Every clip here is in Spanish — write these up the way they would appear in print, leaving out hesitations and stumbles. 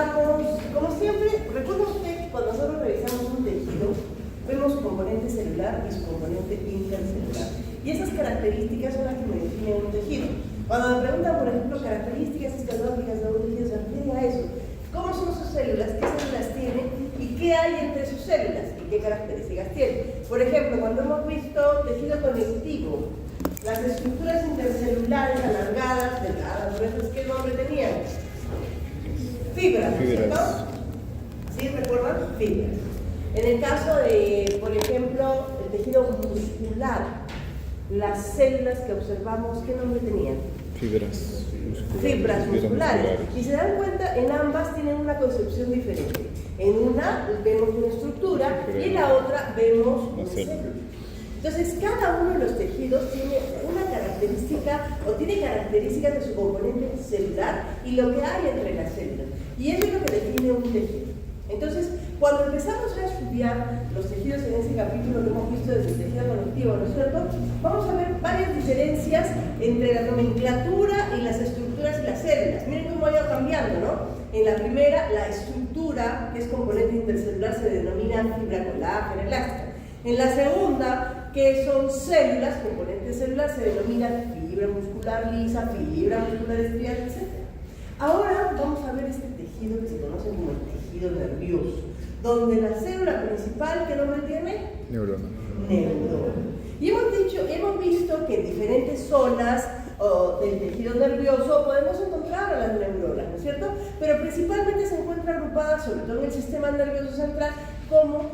empezamos, como siempre, recuerda usted que cuando nosotros revisamos un tejido, vemos su componente celular y su componente intercelular. Y esas características son las que me definen un tejido. Cuando me preguntan, por ejemplo, características histológicas de un tejido, se refiere a eso. ¿Cómo son sus células? ¿Qué células tienen? ¿Y qué hay entre sus células? ¿Y qué características tienen? Por ejemplo, cuando hemos visto tejido conectivo, las estructuras intercelulares alargadas, delgadas, gruesas, ¿qué nombre tenían? Fibras, ¿cierto? ¿Sí? ¿Recuerdan? Fibras. En el caso de, por ejemplo, el tejido muscular, las células que observamos, ¿qué nombre tenían? Fibras musculares. Fibras musculares. Y se dan cuenta, en ambas tienen una concepción diferente. En una vemos una estructura y en la otra vemos una célula. Entonces, cada uno de los tejidos tiene una característica o tiene características de su componente celular y lo que hay entre las células. Y eso es lo que define un tejido. Entonces, cuando empezamos a estudiar los tejidos en ese capítulo que hemos visto desde el tejido conectivo, ¿no es cierto? Vamos a ver varias diferencias entre la nomenclatura y las estructuras y las células. Miren cómo ha ido cambiando, ¿no? En la primera, la estructura, que es componente intercelular, se denomina fibra colágena elástica. En la segunda, que son células, componente celular, se denomina fibra muscular lisa, fibra muscular estriada, etc. Ahora vamos a ver este tejido que se conoce como el tejido nervioso, donde la célula principal, ¿qué nombre tiene? Neurona. Neurona. Y hemos visto que en diferentes zonas del tejido nervioso podemos encontrar a las neuronas, ¿no es cierto? Pero principalmente se encuentra agrupada, sobre todo en el sistema nervioso central, como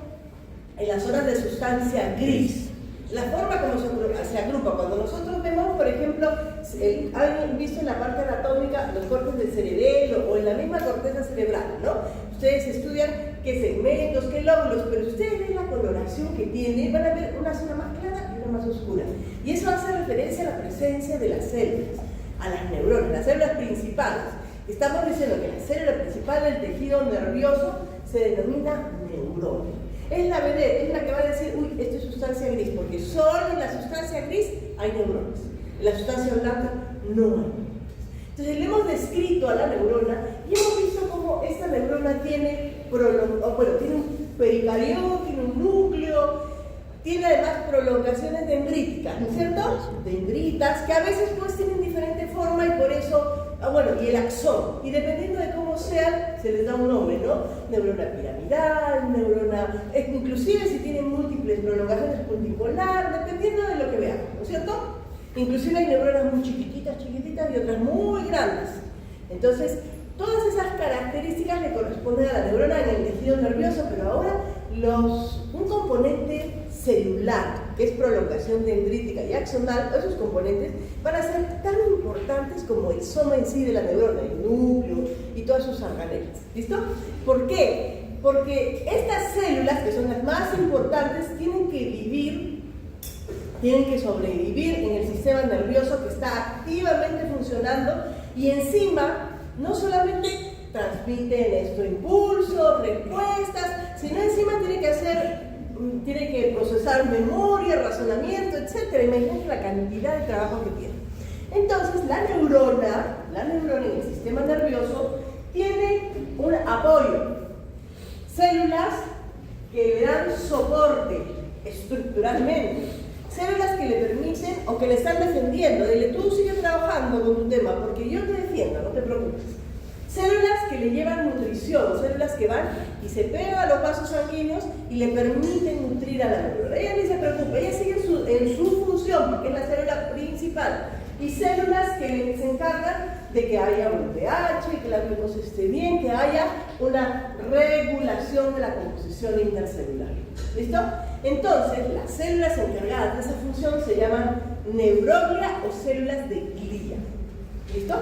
en las zonas de sustancia gris. La forma como se agrupa, cuando nosotros vemos, por ejemplo, han visto en la parte anatómica los cortes del cerebelo o en la misma corteza cerebral, ¿no? Ustedes estudian qué segmentos, qué lóbulos, pero si ustedes ven la coloración que tiene, van a ver una zona más clara y una más oscura. Y eso hace referencia a la presencia de las células, a las neuronas, las células principales. Estamos diciendo que la célula principal del tejido nervioso se denomina neurona. Es la vedette, es la que va a decir, uy, esto es sustancia gris, porque solo en la sustancia gris hay neuronas. En la sustancia blanca no hay neuronas. Entonces le hemos descrito a la neurona y hemos visto cómo esta neurona tiene un pericarión, tiene un núcleo, tiene además prolongaciones dendríticas, ¿no es cierto? Dendritas, que a veces pues tienen diferente forma y por eso, y el axón, y dependiendo de cómo sean, se les da un nombre, ¿no? Neurona piramidal, neurona, inclusive si tienen múltiples prolongaciones multipolar, dependiendo de lo que veamos, ¿no es cierto? Inclusive hay neuronas muy chiquititas y otras muy grandes. Entonces, todas esas características le corresponden a la neurona en el tejido nervioso, pero ahora un componente celular, que es prolongación dendrítica y axonal, esos componentes van a ser tan importantes como el soma en sí de la neurona, el núcleo y todas sus organelas. ¿Listo? ¿Por qué? Porque estas células, que son las más importantes, tienen que sobrevivir en el sistema nervioso que está activamente funcionando y encima no solamente transmiten impulsos, respuestas, sino encima tiene que procesar memoria, razonamiento, etc. Imagínense la cantidad de trabajo que tiene. Entonces, la neurona en el sistema nervioso tiene un apoyo. Células que le dan soporte estructuralmente. Células que le permiten o que le están defendiendo. Dile, tú sigue trabajando con tu tema porque yo te defiendo, no te preocupes. Células que le llevan nutrición, células que van y se pegan a los vasos sanguíneos y le permiten nutrir a la neurona. Ella ni se preocupa, ella sigue en su función porque es la célula principal. Y células que se encargan de que haya un pH, que la glucosa esté bien, que haya una regulación de la composición intercelular. ¿Listo? Entonces, las células encargadas de esa función se llaman neuroglia o células de glía. ¿Listo?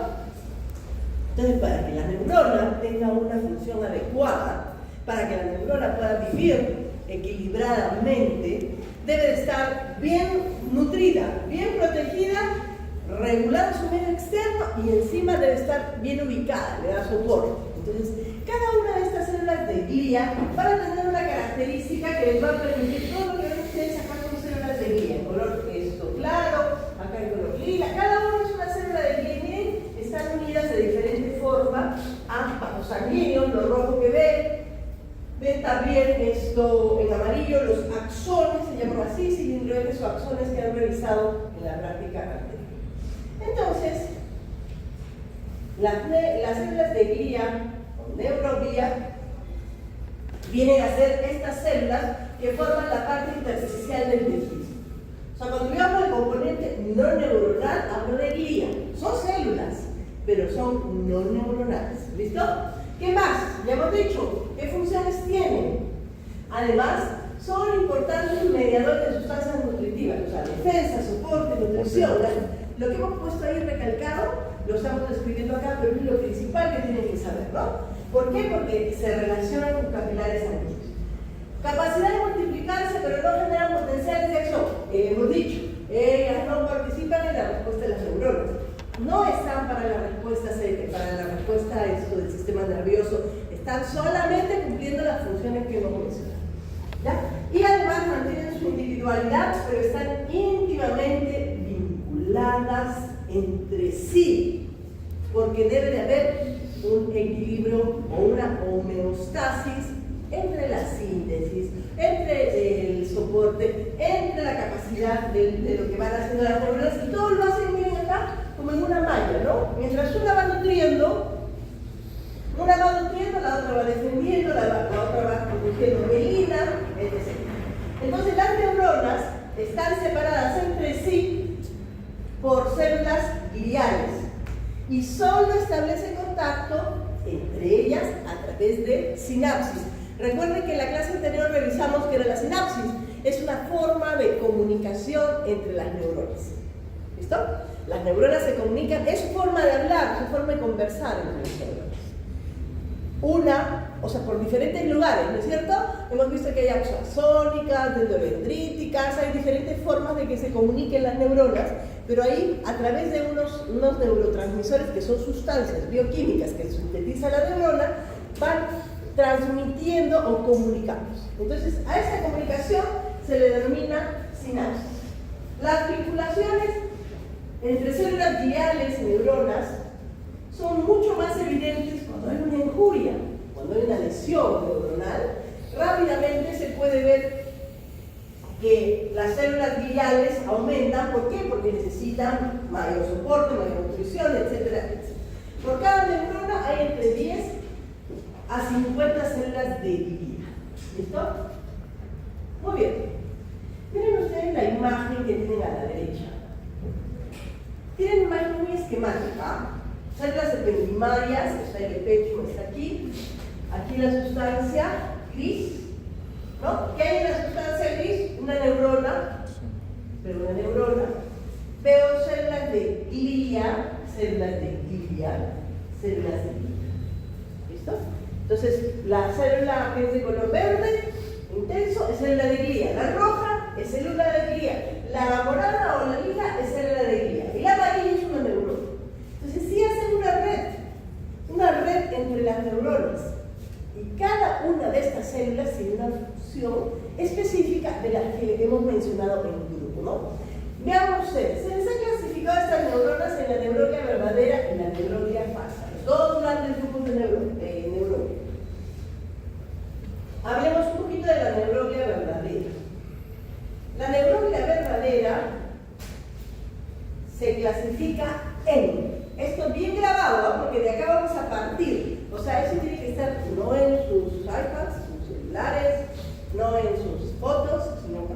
Entonces, para que la neurona tenga una función adecuada, para que la neurona pueda vivir equilibradamente, debe de estar bien nutrida, bien protegida, regulando su medio externo y encima debe estar bien ubicada, le da soporte. Entonces, cada una de estas células de glía van a tener una característica que les va a permitir todo lo que ven ustedes acá con células de glía, en color claro, acá en color lila. Cada una es una célula de glía, miren, están unidas de diferente forma a vasos sanguíneos, los razones que han revisado en la práctica anterior. Entonces, las células de glía o neuroglía vienen a ser estas células que forman la parte intersticial del tejido. O sea, cuando yo hablo de componente no neuronal, hablo de glía. Son células, pero son no neuronales. ¿Listo? ¿Qué más? Ya hemos dicho, ¿qué funciones tienen? Además, son importantes mediadores de sustancias nutritivas, o sea, defensa, soporte, nutrición. Lo que hemos puesto ahí recalcado, lo estamos describiendo acá, pero es lo principal que tienen que saber, ¿no? ¿Por qué? Porque se relacionan con capilares sanguíneos. Capacidad de multiplicarse, pero no generan potenciales de acción. Hemos dicho, ellas no participan en la respuesta de las neuronas. No están para la respuesta del sistema nervioso, están solamente cumpliendo las funciones que hemos mencionado. ¿Ya? Y además mantienen su individualidad, pero están íntimamente vinculadas entre sí, porque debe de haber un equilibrio o una homeostasis entre la síntesis, entre el soporte, entre la capacidad de lo que van haciendo las neuronas, y todo lo hacen bien acá, como en una malla, ¿no? Mientras una va nutriendo, la otra va defendiendo, la otra va produciendo mielina, etc. Entonces las neuronas están separadas entre sí por células gliales y solo establecen contacto entre ellas a través de sinapsis. Recuerden que en la clase anterior revisamos que era la sinapsis. Es una forma de comunicación entre las neuronas. ¿Listo? Las neuronas se comunican, es su forma de hablar, su forma de conversar entre las neuronas. O sea, por diferentes lugares, ¿no es cierto? Hemos visto que hay axoasónicas, dendrodendríticas, hay diferentes formas de que se comuniquen las neuronas, pero ahí, a través de unos neurotransmisores que son sustancias bioquímicas que sintetiza la neurona, van transmitiendo o comunicándose. Entonces, a esa comunicación se le denomina sinapsis. Las vinculaciones entre células gliales y neuronas son mucho más evidentes cuando hay una injuria, cuando hay una lesión neuronal. Rápidamente se puede ver que las células gliales aumentan. ¿Por qué? Porque necesitan mayor soporte, mayor nutrición, etcétera, etcétera. Por cada neurona hay entre 10 a 50 células de glía. ¿Listo? Muy bien. Miren ustedes la imagen que tienen a la derecha. Tienen una imagen muy esquemática. Células ependimarias, está en el pecho, está aquí. Aquí la sustancia gris, ¿no? ¿Qué hay en la sustancia gris? Una neurona, pero una neurona. Veo células de glía, células de glía, células de glía. ¿Listo? Entonces, la célula que es de color verde, intenso, es célula de glía. La roja es célula de glía. La morada o la lila es célula de glía. Y la amarilla es una neurona. Entonces, sí hacen una red entre las neuronas. Y cada una de estas células tiene una función específica de las que hemos mencionado en el grupo, ¿no? Vean ustedes, se les ha clasificado estas neuronas en la neuroglia verdadera y la neuroglia falsa. Los dos grandes grupos de neuroglia. Hablemos un poquito de la neuroglia verdadera. La neuroglia verdadera se clasifica en, esto bien grabado, ¿no? Porque de acá vamos a partir. O sea, eso tiene que estar no en sus iPads, sus celulares, no en sus fotos, sino acá.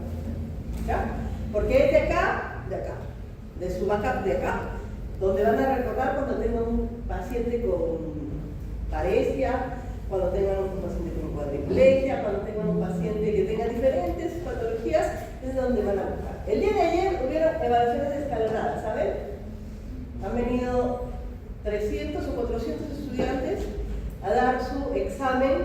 ¿Ya? Porque es de acá, de su backup de acá, donde van a recordar cuando tengan un paciente con parestia, cuando tengan un paciente con cuadriplegia, cuando tengan un paciente que tenga diferentes patologías, es donde van a buscar. El día de ayer hubieron evaluaciones escalonadas, ¿saben? Han venido 300 o 400 estudiantes a dar su examen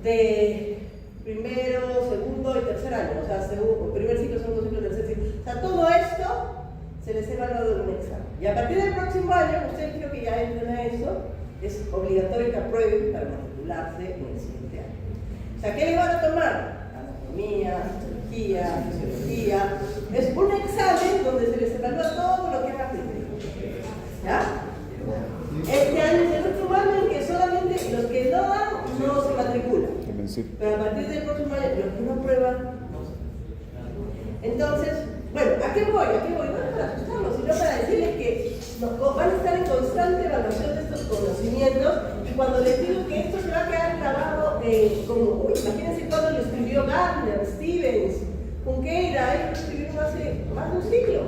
de primero, segundo y tercer año, o sea, primer ciclo, segundo ciclo, tercer ciclo. O sea, todo esto se les ha evaluado en un examen. Y a partir del próximo año, ustedes creo que ya entran a eso, es obligatorio que aprueben para matricularse en el siguiente año. O sea, ¿qué les van a tomar? Anatomía, histología, fisiología. Es un examen donde se les evalúa todo lo que han aprendido. ¿Ya? Este año es el último año en que solamente los que no dan no se matriculan. Pero a partir del próximo año, los que no prueban, no se matriculan. Entonces, van a estar en constante evaluación de estos conocimientos, y cuando les digo que esto se va a quedar grabado como, imagínense cuando lo escribió Gardner, Stevens, Junqueira, ellos lo escribieron hace más de un siglo,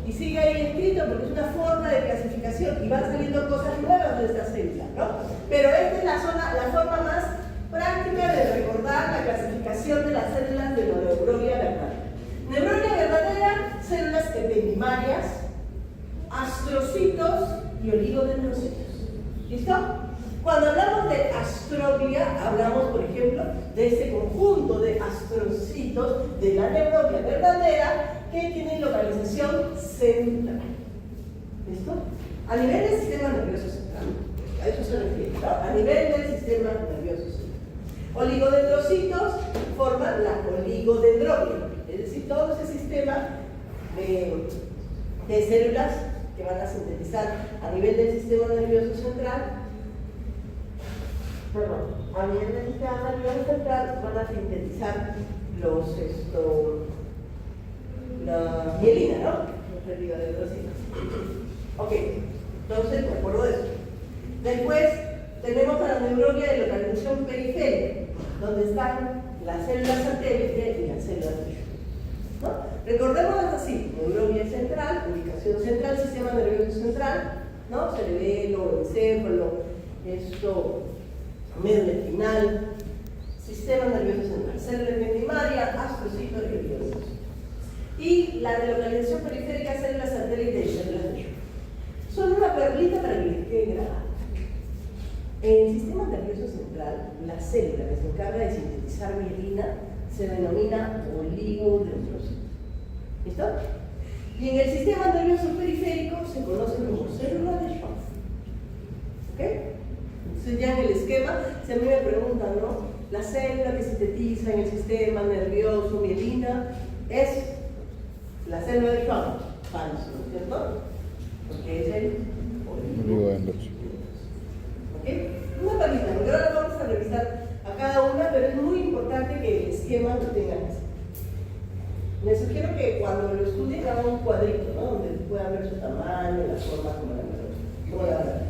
y sigue ahí escrito porque es una forma de clasificación, y van saliendo cosas nuevas de esta célula, ¿no? Pero esta es la forma más práctica de recordar la clasificación de las células de la neuroglia verdadera. Neuroglia verdadera, células epidemarias, astrocitos y oligodendrocitos. ¿Listo? Cuando hablamos de astroglia, hablamos, por ejemplo, de ese conjunto de astrocitos de la neuroglia verdadera que tienen localización central. ¿Listo? A nivel del sistema nervioso central. A eso se refiere, ¿no? A nivel del sistema nervioso central. Oligodendrocitos forman la oligodendroglio, es decir, todo ese sistema de células que van a sintetizar a nivel del sistema nervioso central, a nivel del sistema nervioso central van a sintetizar la mielina, ¿no? Los oligodendrocitos. Ok, entonces me acuerdo de eso. Después tenemos a la neuroglia de localización periférica, donde están las células satélite y las células de ¿no? Recordémoslas así: neuroglia central, ubicación central, sistema nervioso central, ¿no? Cerebelo, encéfalo, médula espinal, sistema nervioso central, célula epidemaria, astrocito y oligodendrocito. Y la de localización periférica, células satélite y células de Schwann. Son una perlita para que les quede grabado. En el sistema nervioso central, la célula que se encarga de sintetizar mielina se denomina oligodendrocito. ¿Listo? Y en el sistema nervioso periférico se conoce como célula de Schwann. ¿Ok? Entonces ya en el esquema, si a mí me preguntan, ¿no? La célula que sintetiza en el sistema nervioso mielina es la célula de Schwann. Falso, ¿no es cierto? Porque es el oligodendrocito. Una palita, porque ahora vamos a revisar a cada una, pero es muy importante que el esquema lo tengan así. Les sugiero que cuando lo estudien hagan un cuadrito, ¿no? Donde puedan ver su tamaño, la forma como la van a ver.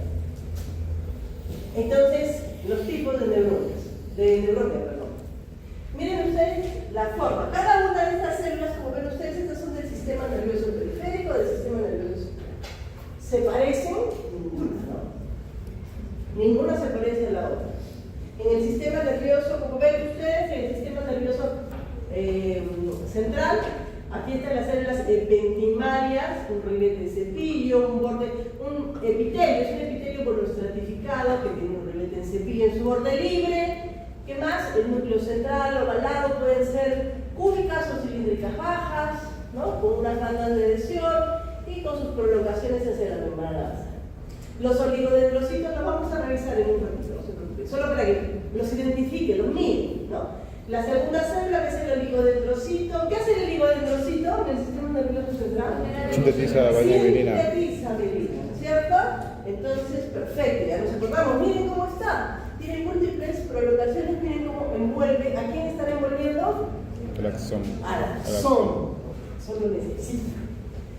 Entonces, los tipos de neuronas, perdón. Miren ustedes la forma. Cada una de estas células, como ven ustedes, estas son del sistema nervioso periférico, del sistema nervioso central. ¿Se parecen? Ninguna, ¿no? Ninguna se parece a la otra. En el sistema nervioso, como ven ustedes, en el sistema nervioso central, aquí están las células epentimarias, un ribete de cepillo, un epitelio, es un epitelio conostratificado que tiene un ribete de cepillo en su borde libre. ¿Qué más? El núcleo central, ovalado, pueden ser cúbicas o cilíndricas bajas, ¿no? Con unas bandas de adhesión y con sus prolongaciones hacia la membrana basal. Los oligodendrocitos los vamos a revisar en un ratito, no se preocupen, solo para que los identifique, los miren, ¿no? La segunda célula, que es el oligodendrocito. ¿Qué hace el oligodendrocito en el sistema nervioso central? Sintetiza mielina. Sintetiza mielina, ¿cierto? Entonces, perfecto, ya nos acordamos. Miren cómo está. Tiene múltiples prolongaciones, miren cómo envuelve. ¿A quién están envolviendo? El axón. Al axón. Solo necesita.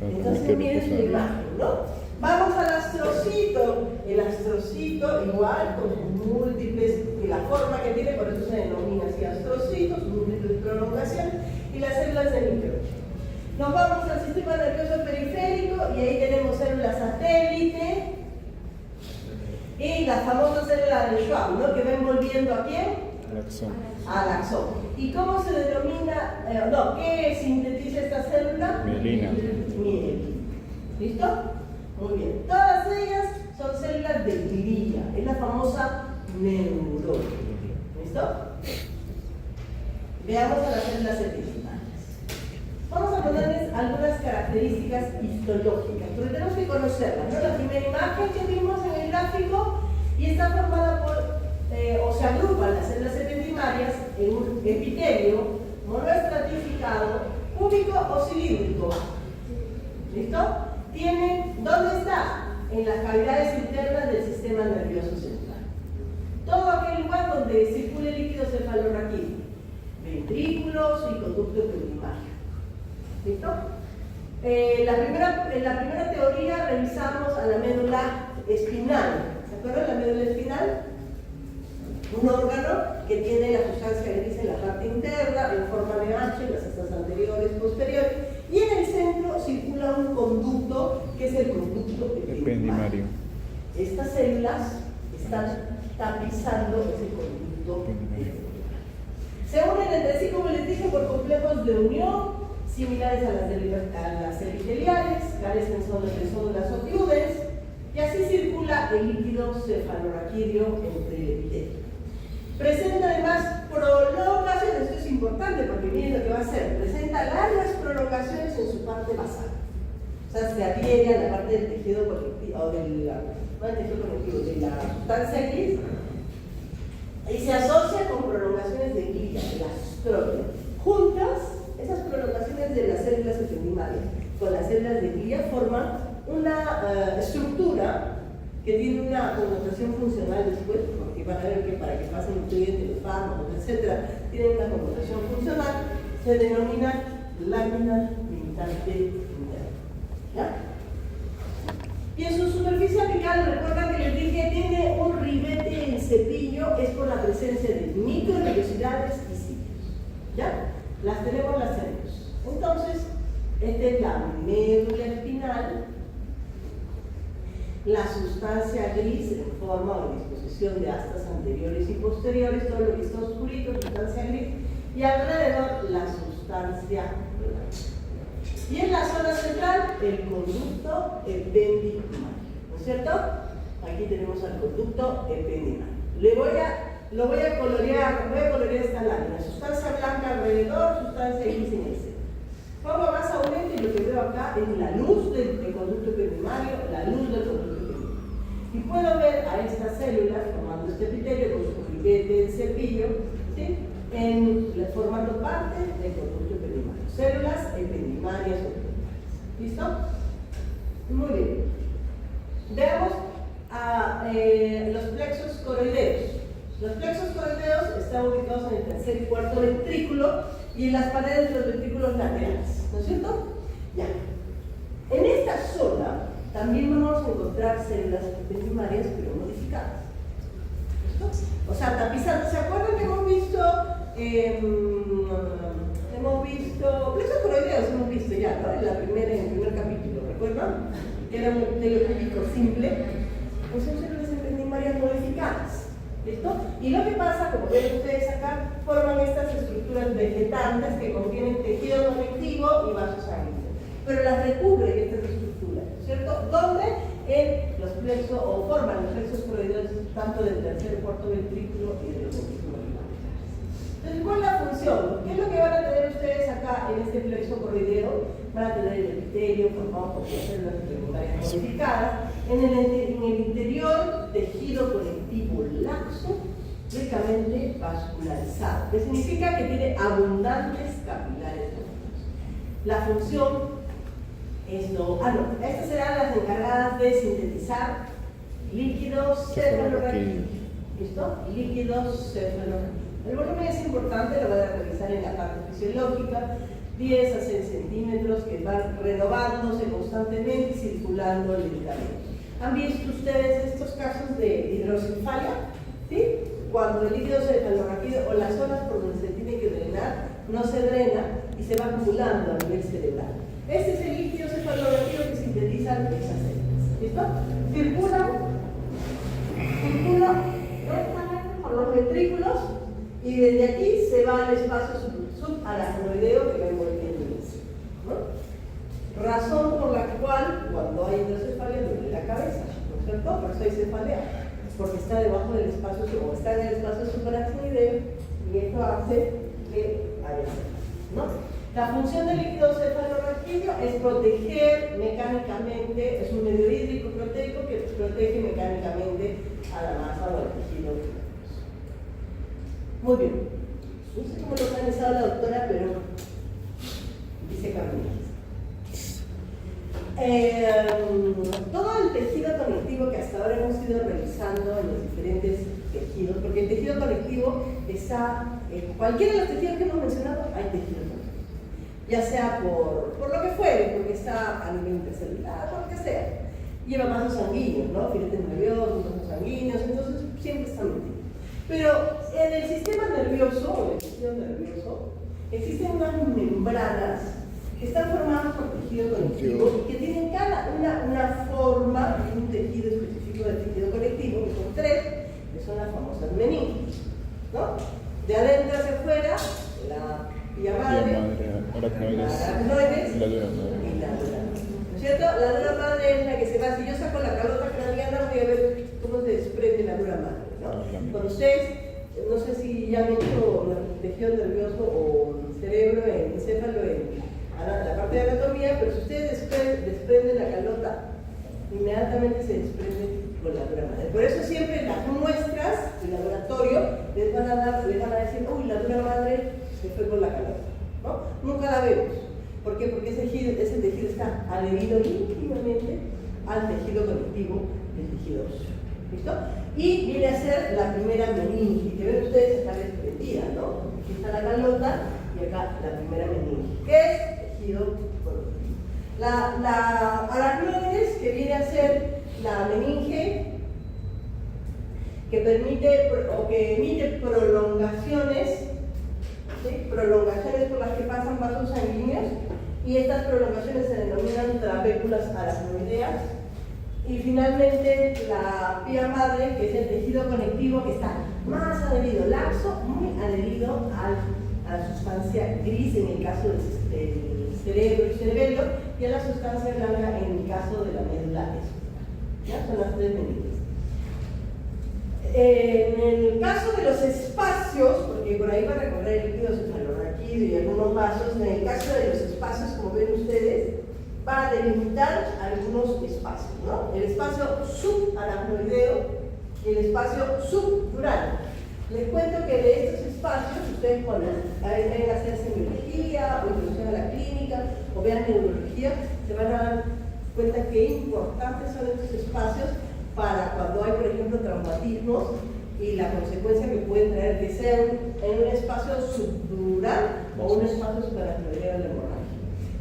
Entonces, miren la imagen, ¿no? Vamos al astrocito. El astrocito, igual, con sus múltiples, y la forma que tiene, por eso se denomina así astrocito, sus múltiples prolongaciones, y las células del microchip. Nos vamos al sistema nervioso periférico, y ahí tenemos células satélite, y la famosa célula de Schwann, ¿no? Que va envolviendo ¿a quién? El axón. Al axón. ¿Y cómo se denomina? ¿Qué sintetiza esta célula? Mielina. Mielina. ¿Listo? Muy bien. Todas ellas son células de glia, es la famosa neurona. ¿Listo? Veamos a las células epidemarias. Vamos a ponerles algunas características histológicas, porque tenemos que conocerlas, ¿no? La primera imagen que vimos en el gráfico, y está formada por, o se agrupan las células epidemarias en un epitelio monoestratificado, cúbico o cilíndrico. ¿Listo? ¿Dónde está? En las cavidades internas del sistema nervioso central. Todo aquel lugar donde circula el líquido cefalorraquídeo, ventrículos y conducto ependimario. ¿Listo? En la primera teoría revisamos a la médula espinal. ¿Se acuerdan la médula espinal? Un órgano que tiene la sustancia gris en la parte interna, en forma de H, en las astas anteriores, posteriores, y en el centro circula un conducto que es el conducto ependimario. Estas células están tapizando ese conducto ependimario. Se unen entre sí, como les dije, por complejos de unión, similares a las epiteliales, carecen solo de células o tiudes, y así circula el líquido cefalorraquídeo entre el epitelio. Presenta además prolongaciones, esto es importante porque miren lo que va a hacer, presenta largas prolongaciones en su parte basal. O sea, se adhiere a la parte del tejido conectivo, o de la sustancia gris, y se asocia con prolongaciones de glia, de la astrolia. Juntas, esas prolongaciones de las células ependimarias con las células de glia forman una estructura que tiene una connotación funcional después, porque van a ver que para que pasen nutrientes, los fármacos, etc., tienen una connotación funcional, se denomina lámina limitante interna. ¿Ya? Y en su superficie apical, recuerdan que les dije, tiene un ribete en cepillo, es por la presencia de microvellosidades y sitios. ¿Ya? Las tenemos. Entonces, esta es la médula espinal, la sustancia gris en forma o disposición de astas anteriores y posteriores, todo lo que está oscurito, sustancia gris, y alrededor la sustancia blanca. Y en la zona central, el conducto ependimario, ¿no es cierto? Aquí tenemos al conducto ependimario. Lo voy a colorear esta lámina, sustancia blanca alrededor, sustancia gris en el centro. Pongo más aumento y lo que veo acá es la luz del conducto ependimario, la luz del conducto ependimario. Y puedo ver a estas células formando este epitelio con su ribete de cepillo, ¿sí? Formando parte del conducto ependimario. Células ependimarias o ependimarias. ¿Listo? Muy bien. Veamos a los plexos coroideos. Los plexos coroideos están ubicados en el tercer y cuarto ventrículo y en las paredes de los ventrículos laterales, ¿no es cierto? Ya. En esta zona también vamos a encontrar células ependimarias pero modificadas. ¿Listo? O sea, tapizando. ¿Se acuerdan que hemos visto plexos coroideos? Hemos visto ya, ¿no? En el primer capítulo, ¿recuerdan? Que era un epitelio cúbico simple. Pues son células ependimarias modificadas. ¿Listo? Y lo que pasa, como ven ustedes acá, forman estas estructuras vegetantes que contienen tejido conectivo y vasos sanguíneos. Pero las recubren estas estructuras, ¿cierto? ¿Dónde? En los plexos, o forman los plexos coroideos tanto del tercer y cuarto ventrículo y de los ventrículos laterales. Entonces, ¿cuál es la función? ¿Qué es lo que van a tener ustedes acá en este plexo coroideo? Van a tener el epitelio formado por células ependimarias modificadas. En el interior, tejido conectivo laxo, ricamente vascularizado, que significa que tiene abundantes capilares. La función es estas serán las encargadas de sintetizar líquidos cefalorraquídeos. ¿Listo? Líquidos cefalorraquídeos. El volumen es importante, lo van a revisar en la parte fisiológica. 10 a 6 centímetros que van renovándose constantemente y circulando lentamente. ¿Han visto ustedes estos casos de hidrocefalia? ¿Sí? Cuando el líquido cefalorraquídeo o las zonas por donde se tiene que drenar no se drena y se va acumulando a nivel cerebral. Este es el líquido cefalorraquídeo que sintetizan esas células. ¿Listo? Circulan por los ventrículos y desde aquí se va al espacio subaracnoideo que va envolviendo el cerebro, ¿no? Razón por la cual cuando hay hidrocefalia duele la cabeza, ¿no es cierto? Por eso hay cefalea, porque está debajo del espacio, o está en el espacio subaracnoideo y esto hace que haya cefalea, ¿no? La función del líquido cefalorraquídeo es proteger mecánicamente, es un medio hídrico proteico que protege mecánicamente a la masa o al tejido. Muy bien. No sé cómo lo ha organizado la doctora, pero dice Carmen. Todo el tejido conectivo que hasta ahora hemos ido revisando en los diferentes tejidos, porque el tejido conectivo está, cualquiera de los tejidos que hemos mencionado, hay tejido conectivo. ya sea por lo que fuere, porque está a nivel intercelular, por lo que sea. Lleva vasos sanguíneos, ¿no? Filetes nerviosos, vasos sanguíneos, entonces siempre está metido. Pero en el sistema nervioso, o en el tejido nervioso, existen unas membranas que están formadas por tejido conectivo y que tienen cada una forma de un tejido específico del tejido conectivo, que son tres, que son las famosas meninges, ¿no? De adentro hacia afuera, la vía madre, aracnoides y la dura madre. ¿No es cierto? La dura madre es la que se va, si yo saco la calota craneana voy a ver cómo se desprende la dura madre, ¿no? Cuando ustedes, no sé si ya han hecho tejido nervioso o cerebro, encéfalo, la parte de anatomía, pero si ustedes desprenden la calota, inmediatamente se desprende con la dura madre. Por eso siempre las muestras de laboratorio les van a decir, uy, la dura madre se fue con la calota, ¿no? Nunca la vemos. ¿Por qué? Porque ese tejido está adherido íntimamente al tejido conectivo del tejido óseo. ¿Listo? Y viene a ser la primera meninge, que ven ustedes está desprendida, ¿no? Aquí está la calota y acá la primera meninge, que es tejido conectivo. La aracnoides, que viene a ser la meninge que permite o que emite prolongaciones, ¿sí? Prolongaciones por las que pasan vasos sanguíneos, y estas prolongaciones se denominan trabéculas aracnoideas. Y finalmente la vía madre, que es el tejido conectivo que está más adherido, laxo, muy adherido a la sustancia gris en el caso del cerebro y cerebelo, y a la sustancia blanca en el caso de la médula espinal. ¿Ya? Son las tres meninges. En el caso de los espacios, porque por ahí va a recorrer el líquido cefalorraquídeo y algunos vasos, en el caso de los espacios, como ven ustedes, va a delimitar algunos espacios, ¿no? El espacio subaracnoideo y el espacio subdural. Les cuento que de estos espacios, ustedes cuando vayan a hacer semiología o introducción a la clínica o vean neurología, se van a dar cuenta qué importantes son estos espacios para cuando hay, por ejemplo, traumatismos y la consecuencia que pueden traer que sea en un espacio subdural o un espacio subaracnoideo de hemorragia.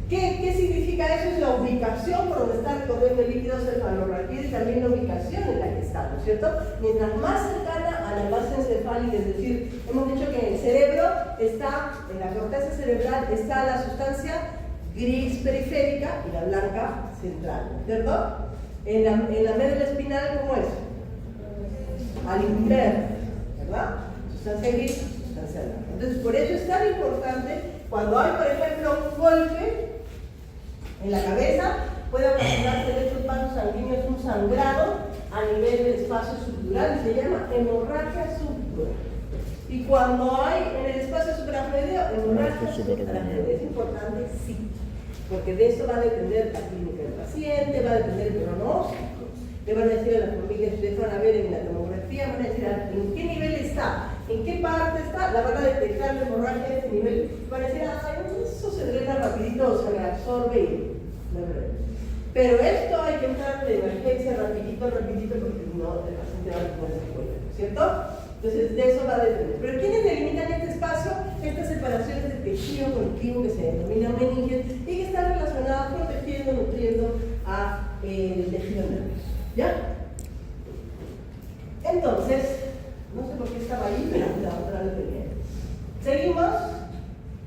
¿Qué significa eso? Es la ubicación por donde está recorriendo el líquido cefalorraquídeo y también la ubicación en la que está, ¿no es cierto? Mientras más cercana a la base encefálica, es decir, hemos dicho que en el cerebro está, en la corteza cerebral está la sustancia gris periférica y la blanca central, ¿no es cierto? En la médula espinal, ¿cómo es? Al inverno, ¿verdad? Sustancia gris, sustancia blanca. Entonces, por eso es tan importante cuando hay, por ejemplo, un golpe en la cabeza, puede ocasionarse en estos vasos sanguíneos un sangrado a nivel del espacio subdural y se llama hemorragia subdural. Y cuando hay en el espacio subaracnoideo, hemorragia subaracnoidea. Es importante, sí, porque de eso va a depender la clínica del paciente, va a depender el pronóstico. Le van a decir a las familias, ustedes van a ver en la tomografía, van a decir en qué nivel está, en qué parte está, la van a detectar la hemorragia de este nivel, van a decir, eso se drena rapidito, se reabsorbe y no drena. Pero esto hay que entrar de emergencia rapidito, porque no, el paciente va a tener secuelas, ¿cierto? Entonces de eso va a depender. Pero ¿quiénes delimitan este espacio? Estas separaciones de tejido conectivo que se denominan meninges y que están relacionadas protegiendo, nutriendo a el tejido nervioso. ¿Ya? Entonces, no sé por qué estaba ahí, pero la otra lo tenía. Seguimos.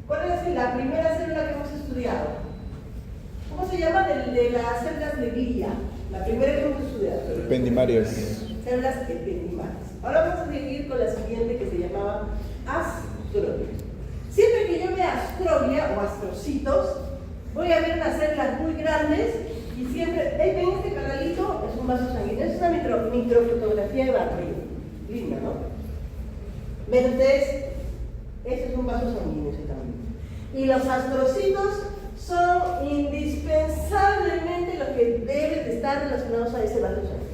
¿Cuál es la primera célula que hemos estudiado? ¿Cómo se llama? De las células de glia. La primera que hemos estudiado. Ependimarias. Células ependimarias. Ahora vamos a seguir con la siguiente que se llamaba astroglia. Siempre que yo vea astroglia o astrocitos, voy a ver unas células muy grandes y siempre, en este canalito es un vaso sanguíneo, es una microfotografía de barriga, linda, ¿no? Ven ustedes, este es un vaso sanguíneo ese también. Y los astrocitos son indispensablemente los que deben de estar relacionados a ese vaso sanguíneo.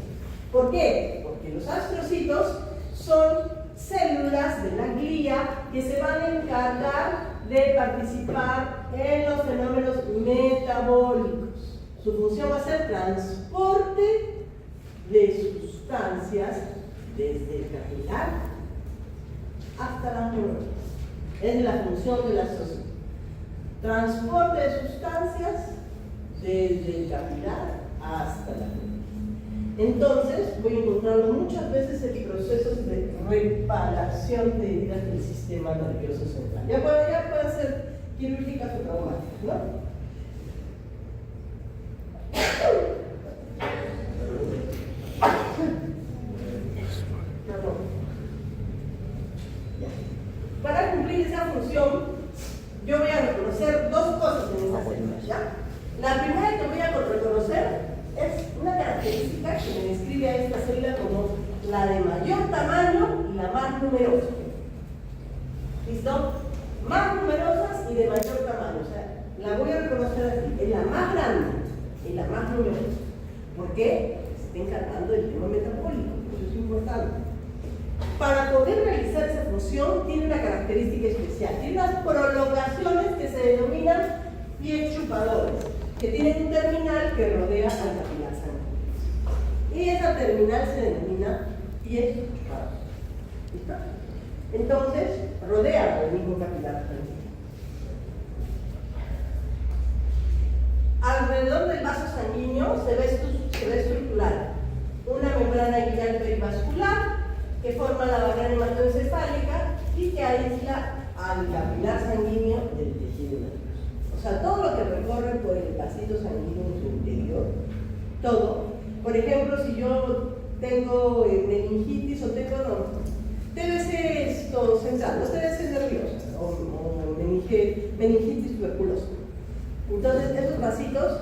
¿Por qué? Porque los astrocitos son células de la glía que se van a encargar de participar en los fenómenos metabólicos. Su función va a ser transporte de sustancias desde el capilar hasta las neuronas. Es la función de la transporte de sustancias desde el capilar hasta la médula. Entonces, voy a encontrarlo muchas veces en procesos de reparación de heridas del sistema nervioso central. Ya pueden ser quirúrgicas o traumáticas, ¿no? Para cumplir esa función, yo voy a reconocer dos cosas en esta célula, ¿ya? La primera que voy a reconocer es una característica que me describe a esta célula como la de mayor tamaño y la más numerosa. ¿Listo? Más numerosas y de mayor tamaño. O sea, la voy a reconocer así. Es la más grande y la más numerosa. ¿Por qué? Se está encargando del tema metabólico. Eso es importante. Para poder realizar esa función tiene una característica especial. Tiene unas prolongaciones que se denominan pies chupadores, que tienen un terminal que rodea al capilar sanguíneo. Y esa terminal se denomina pies chupadores. ¿Listo? Entonces, rodea al mismo capilar sanguíneo. Alrededor del vaso sanguíneo se ve estructurada una membrana guial perivascular que forma la barrera hematoencefálica y que aísla al capilar sanguíneo del tejido nervioso. O sea, todo lo que recorre por el vasito sanguíneo en su interior, todo. Por ejemplo, si yo tengo meningitis o tengo TBC central, no TBC nerviosa o meningitis tuberculosa. Entonces, esos vasitos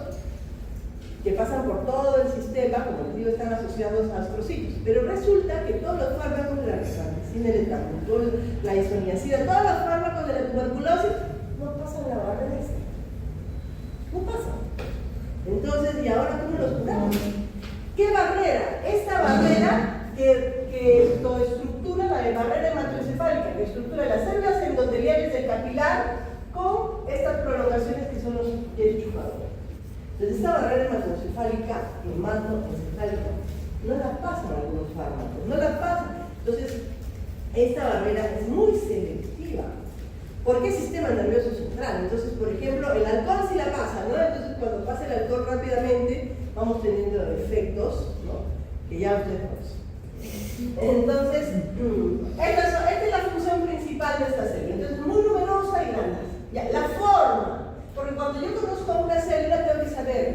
que pasan por todo el sistema, como les digo, están asociados a astrocitos. Pero resulta que todos los fármacos de la rifampicina, el etambutol, la isoniazida, todos los fármacos de la tuberculosis no pasan la barrera esta. No pasan. Entonces, ¿y ahora cómo los curamos? ¿Qué barrera? Esta barrera que estructura la barrera hematoencefálica, que estructura las células endoteliales del capilar con estas prolongaciones que son los pies chupadores. Entonces, esta barrera hematoencefálica no la pasan algunos fármacos, no la pasan. Entonces, esta barrera es muy selectiva. ¿Por qué sistema nervioso central? Entonces, por ejemplo, el alcohol sí la pasa, ¿no? Entonces, cuando pasa el alcohol rápidamente, vamos teniendo efectos, ¿no? Que ya ustedes conocen. Entonces, esta es la función principal de esta célula. Entonces, muy numerosa y grande. Ya, la forma. Porque cuando yo conozco a una célula tengo que saber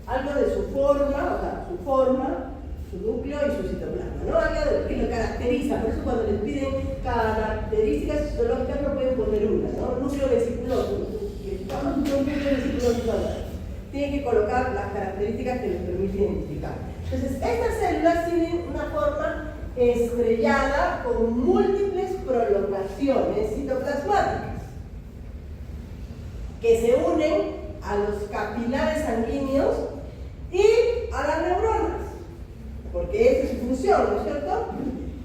algo de su forma, su núcleo y su citoplasma, ¿no? Algo de lo que lo caracteriza. Por eso cuando les piden características histológicas no pueden poner una, ¿no? Núcleo vesiculoso. Tienen que colocar las características que les permiten identificar. Entonces, estas células tienen una forma estrellada con múltiples prolongaciones citoplasmáticas que se unen a los capilares sanguíneos y a las neuronas, porque esa es su función, ¿no es cierto?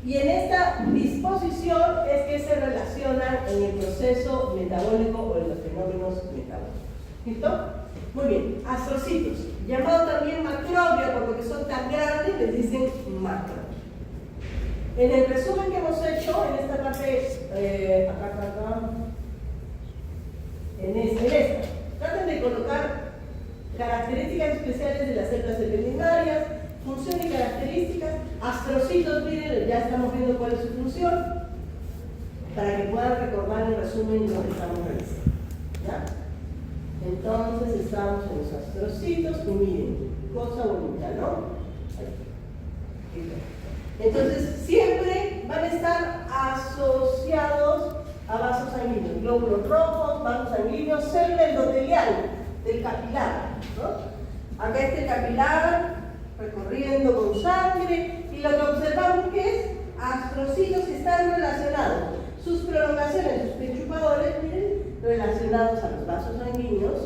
Y en esta disposición es que se relacionan en el proceso metabólico o en los fenómenos metabólicos. ¿Listo? Muy bien, astrocitos, llamado también macrobio, porque son tan grandes, les dicen macro. En el resumen que hemos hecho, en esta parte, en esta, traten de colocar características especiales de las células epidemarias, función y características, astrocitos, miren, ya estamos viendo cuál es su función, para que puedan recordar en resumen lo que estamos realizando. ¿Ya? Entonces estamos en los astrocitos y miren, cosa bonita, ¿no? Ahí. Entonces siempre van a estar asociados a vasos sanguíneos, glóbulos rojos, vasos sanguíneos, célula endotelial del capilar, ¿no? Acá está el capilar recorriendo con sangre y lo que observamos que es astrocitos que están relacionados, sus prolongaciones, sus pies chupadores, miren, relacionados a los vasos sanguíneos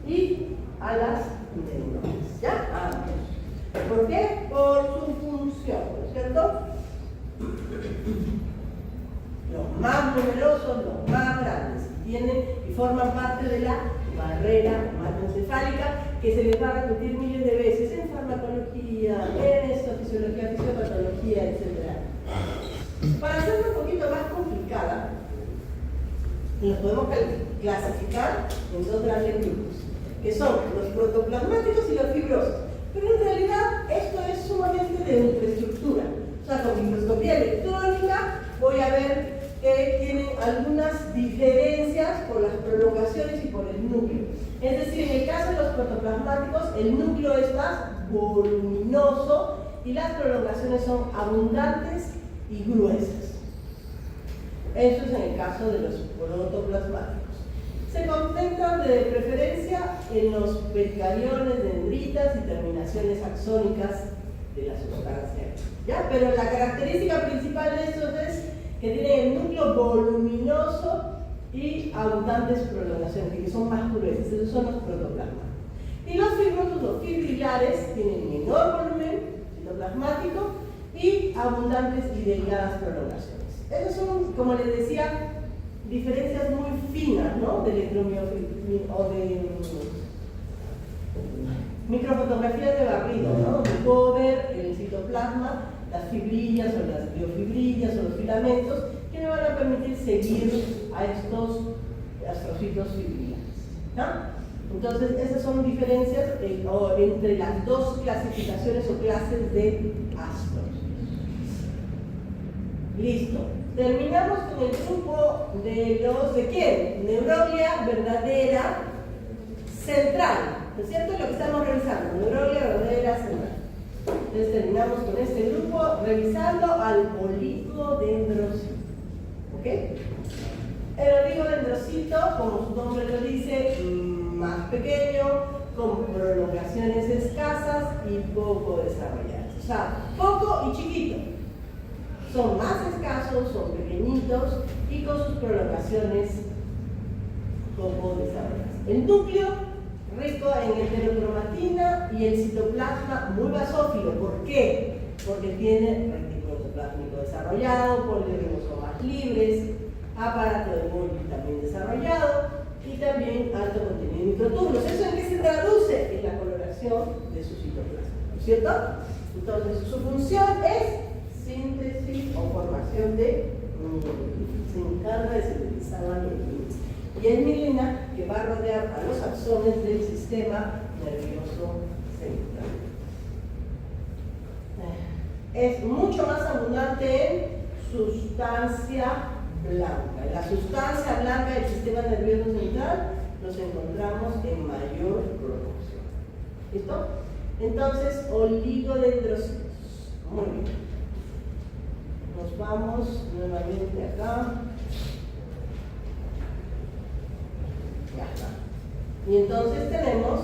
y a las neuronas, ¿ya? ¿Por qué? Por su función, ¿no es cierto? Los más numerosos, los más grandes, tienen y forman parte de la barrera hematoencefálica que se les va a repetir miles de veces en farmacología, en histofisiología, fisiopatología, etc. Para hacerlo un poquito más complicada, los podemos clasificar en dos grandes grupos, que son los protoplasmáticos y los fibrosos. Pero en realidad esto es sumamente de infraestructura. O sea, con microscopía electrónica voy a ver que tienen algunas diferencias por las prolongaciones y por el núcleo. Es decir, en el caso de los protoplasmáticos, el núcleo es más voluminoso y las prolongaciones son abundantes y gruesas. Eso es en el caso de los protoplasmáticos. Se concentran de preferencia en los pericariones, dendritas y terminaciones axónicas de la sustancia. ¿Ya? Pero la característica principal de estos es que tienen el núcleo voluminoso y abundantes prolongaciones, que son más gruesas. Esos son los protoplasmáticos. Y los fibrosos, los fibrilares, tienen menor volumen citoplasmático y abundantes y delgadas prolongaciones. Esas son, como les decía, diferencias muy finas, ¿no? De electromiografía o de microfotografías de barrido, ¿no? Donde puedo ver el citoplasma, las fibrillas o las biofibrillas o los filamentos que me van a permitir seguir a estos astrocitos fibrilares, ¿no? Entonces, esas son diferencias entre las dos clasificaciones o clases de astros. Listo. Terminamos con el grupo de los ¿de quién? Neuroglia verdadera central. ¿No es cierto? Lo que estamos revisando. Neuroglia verdadera central. Entonces terminamos con este grupo revisando al oligodendrocito. ¿Ok? El oligodendrocito, como su nombre lo dice, más pequeño, con prolongaciones escasas y poco desarrolladas. O sea, poco y chiquito. Son más escasos, son pequeñitos y con sus prolongaciones poco desarrolladas. El núcleo rico en heterocromatina y el citoplasma muy basófilo. ¿Por qué? Porque tiene retículo endoplásmico desarrollado, poliribosomas libres, aparato de Golgi también desarrollado y también alto contenido en microtúbulos. ¿Eso en qué se traduce? En la coloración de su citoplasma, ¿no es cierto? Entonces, su función es síntesis o formación de mielina. Se encarga de sintetizar la mielina. Y es mielina que va a rodear a los axones del sistema nervioso central. Es mucho más abundante en sustancia blanca. En la sustancia blanca del sistema nervioso central nos encontramos en mayor proporción. ¿Listo? Entonces, oligodendrocitos. Muy bien. Nos vamos nuevamente acá. Ya está. Y entonces tenemos,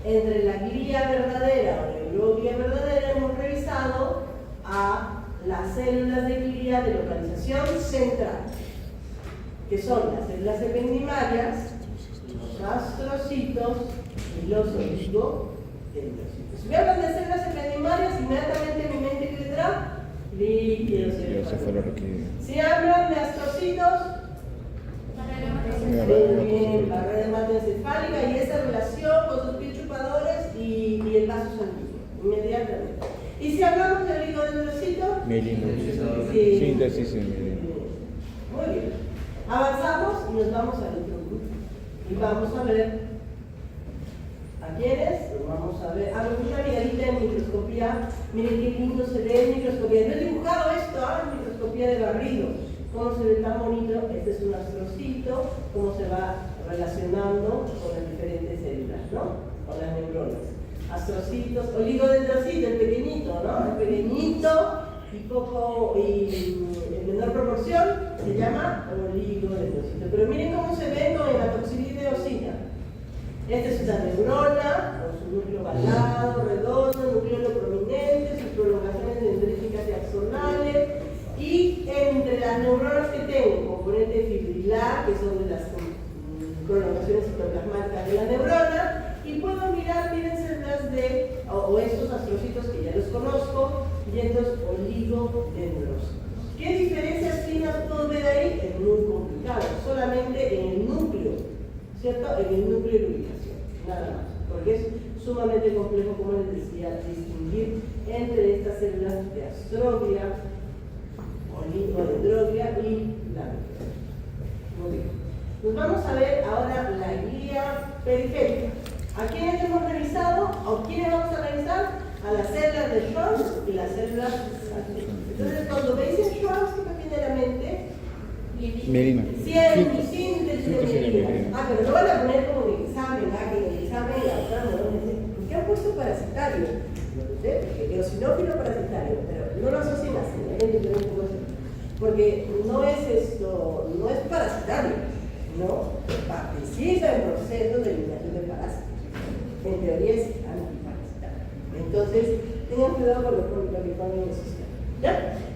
entre la glía verdadera o neuroglia verdadera, hemos revisado a las células de glía de localización central, que son las células ependimarias, los astrocitos y los oligodendrocitos. Si me hablan de células ependimarias, inmediatamente mi mente ¿qué tendrá? Líquidos cefalorraquídeos. Si hablan de astrocitos, muy bien, barrera hematoencefálica y esa relación con sus pies chupadores y el vaso sanguíneo, inmediatamente. Y si hablamos del oligodendrocito, Mielina. sí. Síntesis de mielina. Muy bien. Avanzamos y nos vamos al otro grupo. Y vamos a ver a quiénes, los vamos a ver. Una miradita en microscopía. Miren qué lindo se ve en microscopía. No he dibujado esto, en microscopía de barrido. Cómo se ve tan bonito. Este es un astrocito, cómo se va relacionando con las diferentes células, ¿no? Con las neuronas. Astrocitos, oligodendrocito, el pequeñito, ¿no? El pequeñito y en menor proporción se llama oligodendrocito. Pero miren cómo se ve con la toxilide osina. Esta es una neurona con su núcleo ovalado, redondo, núcleo prominente, sus prolongaciones dendríticas y axonales. Y entre las neuronas que tengo, componente fibrilar, que son de las prolongaciones citoplasmáticas de la neurona, y puedo mirar, miren células o estos astrocitos que ya los conozco, y estos oligodendrocitos. ¿Qué diferencias finas puedo ver ahí? Es muy complicado, solamente en el núcleo, ¿cierto? En el núcleo de ubicación, nada más, porque es sumamente complejo, como les decía, distinguir entre estas células de astroglia, oligodendroglia y la neuronas. Muy bien. Nos vamos a ver ahora la guía periférica. ¿A quiénes hemos revisado? ¿O quiénes vamos a revisar? A las células de Schwann y las células satélites. Entonces, cuando me dicen Schwann, ¿qué me viene a la mente? Mielina. Síntesis de mielina. Ah, pero no van a poner como en el examen, que en el examen la otra no dice, ¿por qué han puesto parasitario? Porque eosinófilo parasitario, pero no lo asocian así, porque no es esto, no es parasitario, no, participa en procesos de eliminación de parásitos. En teoría es antiparasitario. Entonces, tengan cuidado con lo que ponen en el sistema.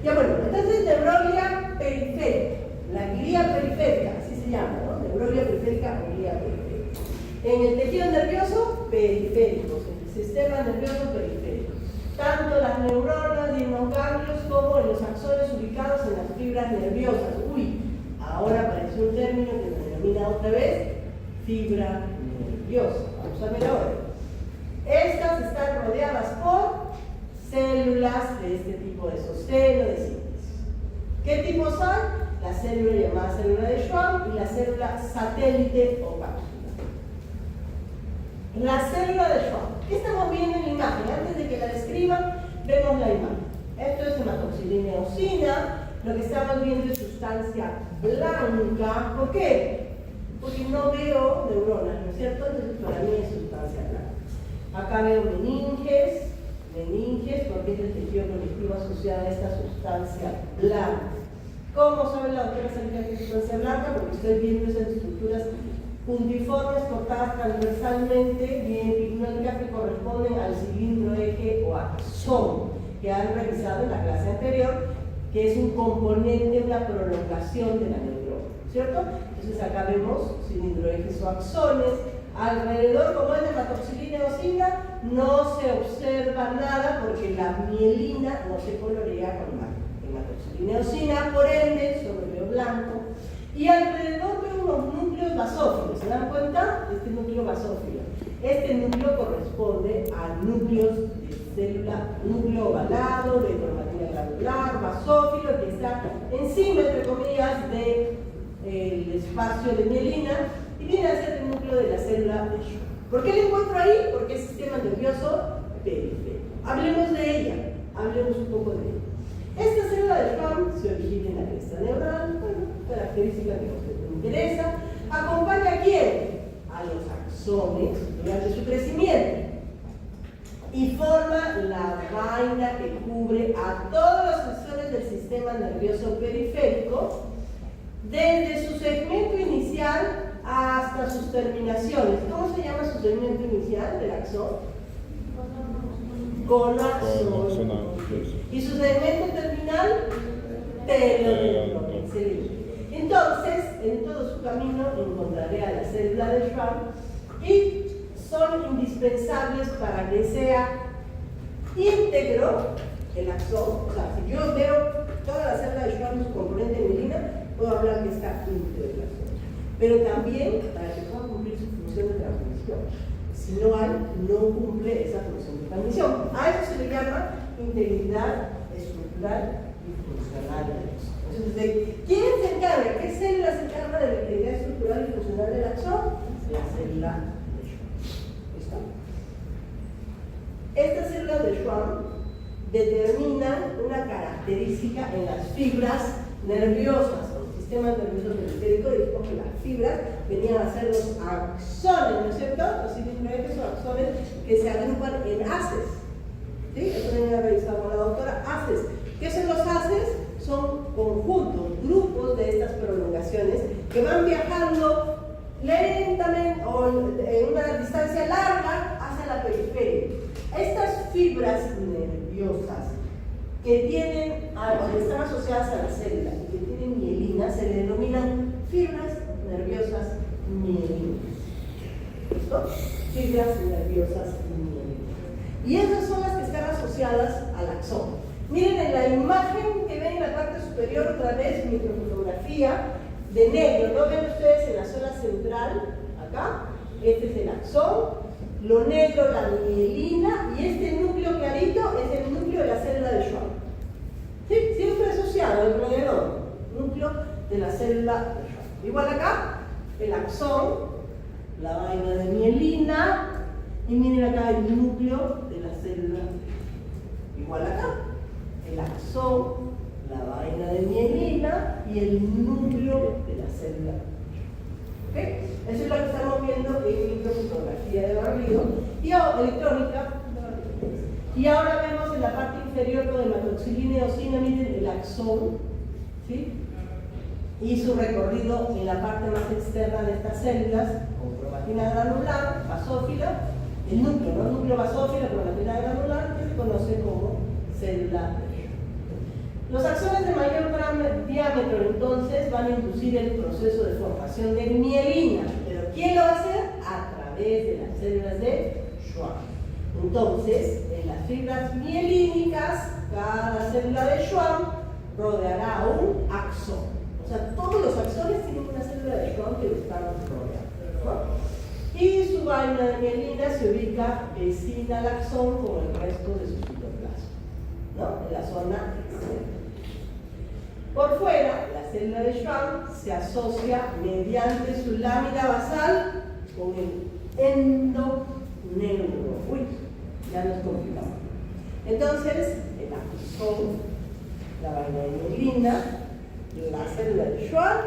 Ya bueno, entonces neuroglia periférica, la glía periférica, así se llama, ¿no? Neuroglia periférica o glía periférica. En el tejido nervioso, periférico, en el sistema nervioso periférico. Tanto las neuronas y en los ganglios como en los axones ubicados en las fibras nerviosas. Uy, ahora apareció un término que se denomina otra vez fibra nerviosa. Vamos a ver ahora. Estas están rodeadas por células de este tipo de sostén o de síntesis. ¿Qué tipos hay? La célula llamada célula de Schwann y la célula satélite o cápsula. La célula de Schwann. ¿Qué estamos viendo en la imagen? Antes de que la describan, vemos la imagen. Esto es hematoxilina eosina. Lo que estamos viendo es sustancia blanca. ¿Por qué? Porque no veo neuronas, ¿no es cierto? Entonces para mí es sustancia blanca. Acá veo meninges, porque es el tejido conectivo asociado a esta sustancia blanca. ¿Cómo sabe la doctora Salina que es sustancia blanca? Porque estoy viendo esas estructuras puntiformes cortadas transversalmente, bien hipnóticas, que corresponden al cilindro eje o axón, que han revisado en la clase anterior, que es un componente, una prolongación de la neurona, ¿cierto? Entonces acá vemos cilindro ejes o axones. Alrededor, como es de hematoxilina eosina, no se observa nada porque la mielina no se colorea con la hematoxilina eosina, por ende, solo veo blanco. Y alrededor veo unos núcleos basófilos. ¿Se dan cuenta? Este núcleo basófilo. Este núcleo corresponde a núcleos de célula, núcleo ovalado, de cromatina granular, basófilo, que está encima, entre comillas, del espacio de mielina. Y viene a ser el núcleo de la célula de Schwann. ¿Por qué la encuentro ahí? Porque es sistema nervioso periférico. Hablemos de ella, hablemos un poco de ella. Esta célula de Schwann se origina en la cresta neural, bueno, característica que nos interesa. ¿Acompaña a quién? A los axones durante su crecimiento. Y forma la vaina que cubre a todos los axones del sistema nervioso periférico, desde su segmento inicial hasta sus terminaciones. ¿Cómo se llama su segmento inicial del axón? Gonaxón. ¿Y su segmento terminal? Teloneuron. Excelente. Entonces, en todo su camino encontraré a la célula de Schwann y son indispensables para que sea íntegro el axón. O sea, si yo veo toda la célula de Schwann, su componente mielina, puedo hablar que está íntegro el axón. Pero también para que pueda cumplir su función de transmisión. Si no hay, no cumple esa función de transmisión. A eso se le llama integridad estructural y funcional del axón. Entonces, ¿quién se encarga? ¿Qué célula se encarga de la integridad estructural y funcional del axón? La célula de Schwann. ¿Listo? Estas células de Schwann determinan una característica en las fibras nerviosas. Sistema nervioso periférico, dijo que las fibras venían a ser los axones, ¿no es cierto? Los cilindroides o axones que se agrupan en haces. ¿Sí? Eso también lo revisado con la doctora. Haces. ¿Qué son los haces? Son conjuntos, grupos de estas prolongaciones que van viajando lentamente o en una distancia larga hacia la periferia. Estas fibras nerviosas que tienen, o están asociadas a la célula y que tienen mielina, se le denominan fibras nerviosas mielinas. ¿Listo? Fibras nerviosas mielinas. Y esas son las que están asociadas al axón. Miren en la imagen que ven en la parte superior, otra vez, microfotografía de negro. ¿No ven ustedes en la zona central? Acá. Este es el axón. Lo negro, la mielina, y este núcleo clarito es el núcleo de la célula de Schwann. ¿Sí? Siempre asociado al alrededor, núcleo de la célula de Schwann. Igual acá, el axón, la vaina de mielina, y miren acá el núcleo de la célula. Igual acá, el axón, la vaina de mielina y el núcleo de la célula. ¿Okay? Eso es lo que estamos viendo en microfotografía de barrido y electrónica. Y ahora vemos en la parte inferior con hematoxilina y eosina, miren el axón, ¿sí? Y su recorrido en la parte más externa de estas células, con cromatina granular, basófila, el núcleo, ¿no? El núcleo basófila, cromatina granular, que se conoce como célula. Los axones de mayor diámetro entonces van a inducir el proceso de formación de mielina, pero ¿quién lo va a hacer? A través de las células de Schwann. Entonces, en las fibras mielínicas, cada célula de Schwann rodeará un axón. O sea, todos los axones tienen una célula de Schwann que los están rodeando, ¿no? Y su vaina de mielina se ubica vecina al axón con el resto de su citoplasma, ¿no? En la zona externa. Por fuera, la célula de Schwann se asocia mediante su lámina basal con el endoneuro. Uy, ya nos complicamos. Entonces, el axón, la vaina de mielina, la célula de Schwann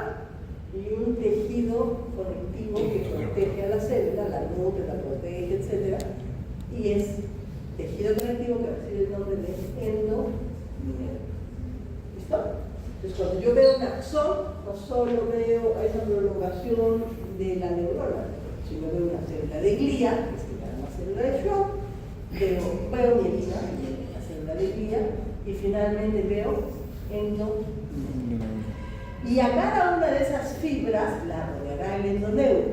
y un tejido conectivo que protege a la célula, la nutre, la protege, etc. Y es tejido conectivo que recibe el nombre de endoneuro. ¿Listo? Entonces, cuando yo veo un axón, no solo veo esa prolongación de la neurona, sino veo una célula de glía, que es la célula de Schwann, veo mielina, la célula de glía, y finalmente veo endoneuro. Y a cada una de esas fibras la rodeará el endoneuro.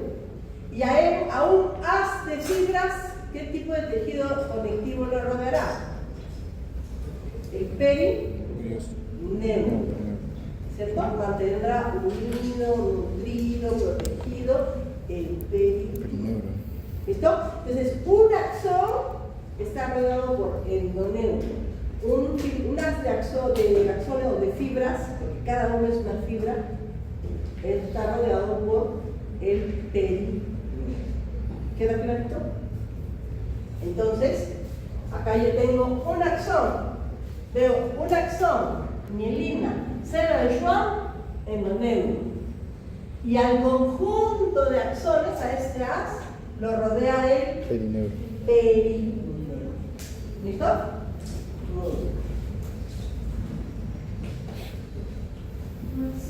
Y a un haz de fibras, ¿qué tipo de tejido conectivo lo rodeará? El perineuro, ¿cierto? Mantendrá unido, nutrido, protegido el perineuro. ¿Listo? Entonces, un axón está rodeado por endoneuro. Un haz de axones o de fibras, porque cada uno es una fibra, está rodeado por el perineuro. ¿Queda clarito? Entonces, acá yo tengo un axón, veo un axón, mielina, célula de Schwann, endoneuro. Y al conjunto de axones, a este haz, lo rodea el perineuro. ¿Listo?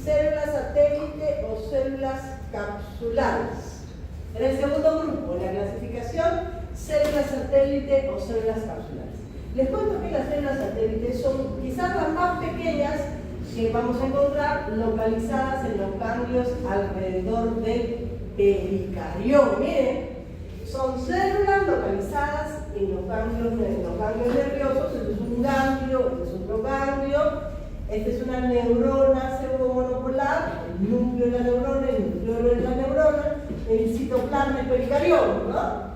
Células satélite o células capsulares. En el segundo grupo, en la clasificación, células satélite o células capsulares. Les cuento que las células satélites son quizás las más pequeñas que vamos a encontrar localizadas en los ganglios alrededor del pericarión. Miren, son células localizadas en los ganglios nerviosos. Este es un ganglio, este es otro ganglio. Esta es una neurona pseudomonopolar, el núcleo de la neurona, el nucleolo de la neurona, el citoplasma, el pericarión, ¿no?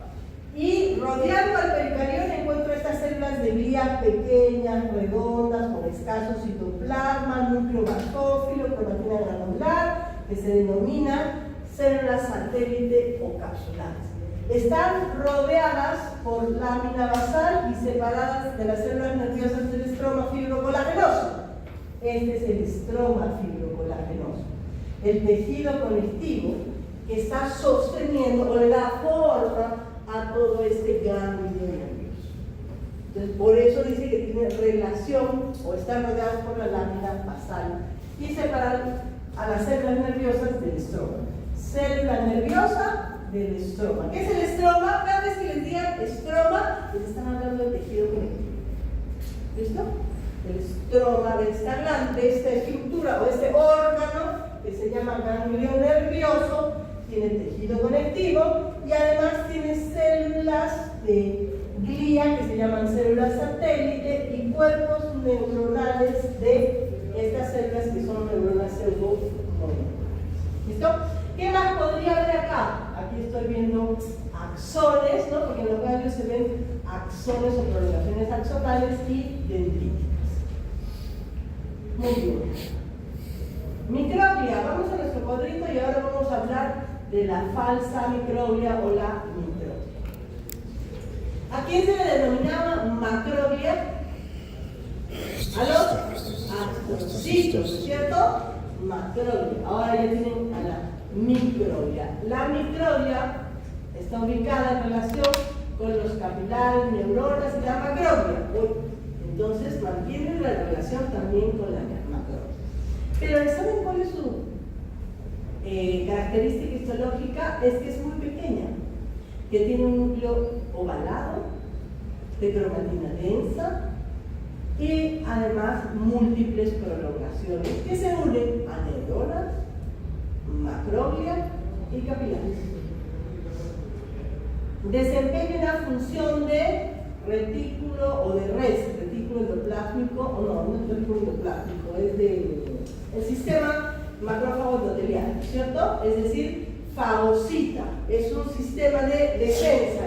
Y rodeando al pericarión encuentro estas células de glía pequeñas, redondas, con escaso citoplasma, núcleo basófilo, cromatina granular, que se denominan células satélite o capsulares. Están rodeadas por lámina basal y separadas de las células nerviosas del estroma fibrocolagenoso. Este es el estroma fibrocolagenoso, el tejido conectivo que está sosteniendo o le da forma a todo este ganglio nervioso. Entonces, por eso dice que tiene relación o están rodeados por la lámina basal y separan a las células nerviosas del estroma. Célula nerviosa del estroma. ¿Qué es el estroma? Cada vez que les digan estroma, les están hablando del tejido conectivo. ¿Listo? El estroma del stagnante, esta estructura o este órgano que se llama ganglio nervioso, tiene tejido conectivo y además tiene células de glía que se llaman células satélite y cuerpos neuronales de estas células que son neuronas pseudomonopolares. ¿Listo? ¿Qué más podría haber acá? Aquí estoy viendo axones, ¿no? Porque en los ganglios se ven axones o prolongaciones axonales y dendríticas. Muy bien. Microglia, vamos a nuestro cuadrito y ahora vamos a hablar de la falsa microglia o la microglia. ¿A quién se le denominaba macroglia? A los astrocitos, ¿cierto? Macroglia. Ahora ya tienen a la microglia. La microglia está ubicada en relación con los capilares, neuronas y la macroglia. Entonces mantienen la relación también con la macroglia. Pero ¿saben cuál es su característica histológica? Es que es muy pequeña, que tiene un núcleo ovalado, de cromatina densa y además múltiples prolongaciones que se unen a neuronas, macroglia y capilares. Desempeña una función de retículo o de retículo endoplásmico, o no es retículo endoplásmico, es el sistema macrófago endotelial, ¿cierto? Es decir, fagocita, es un sistema de defensa,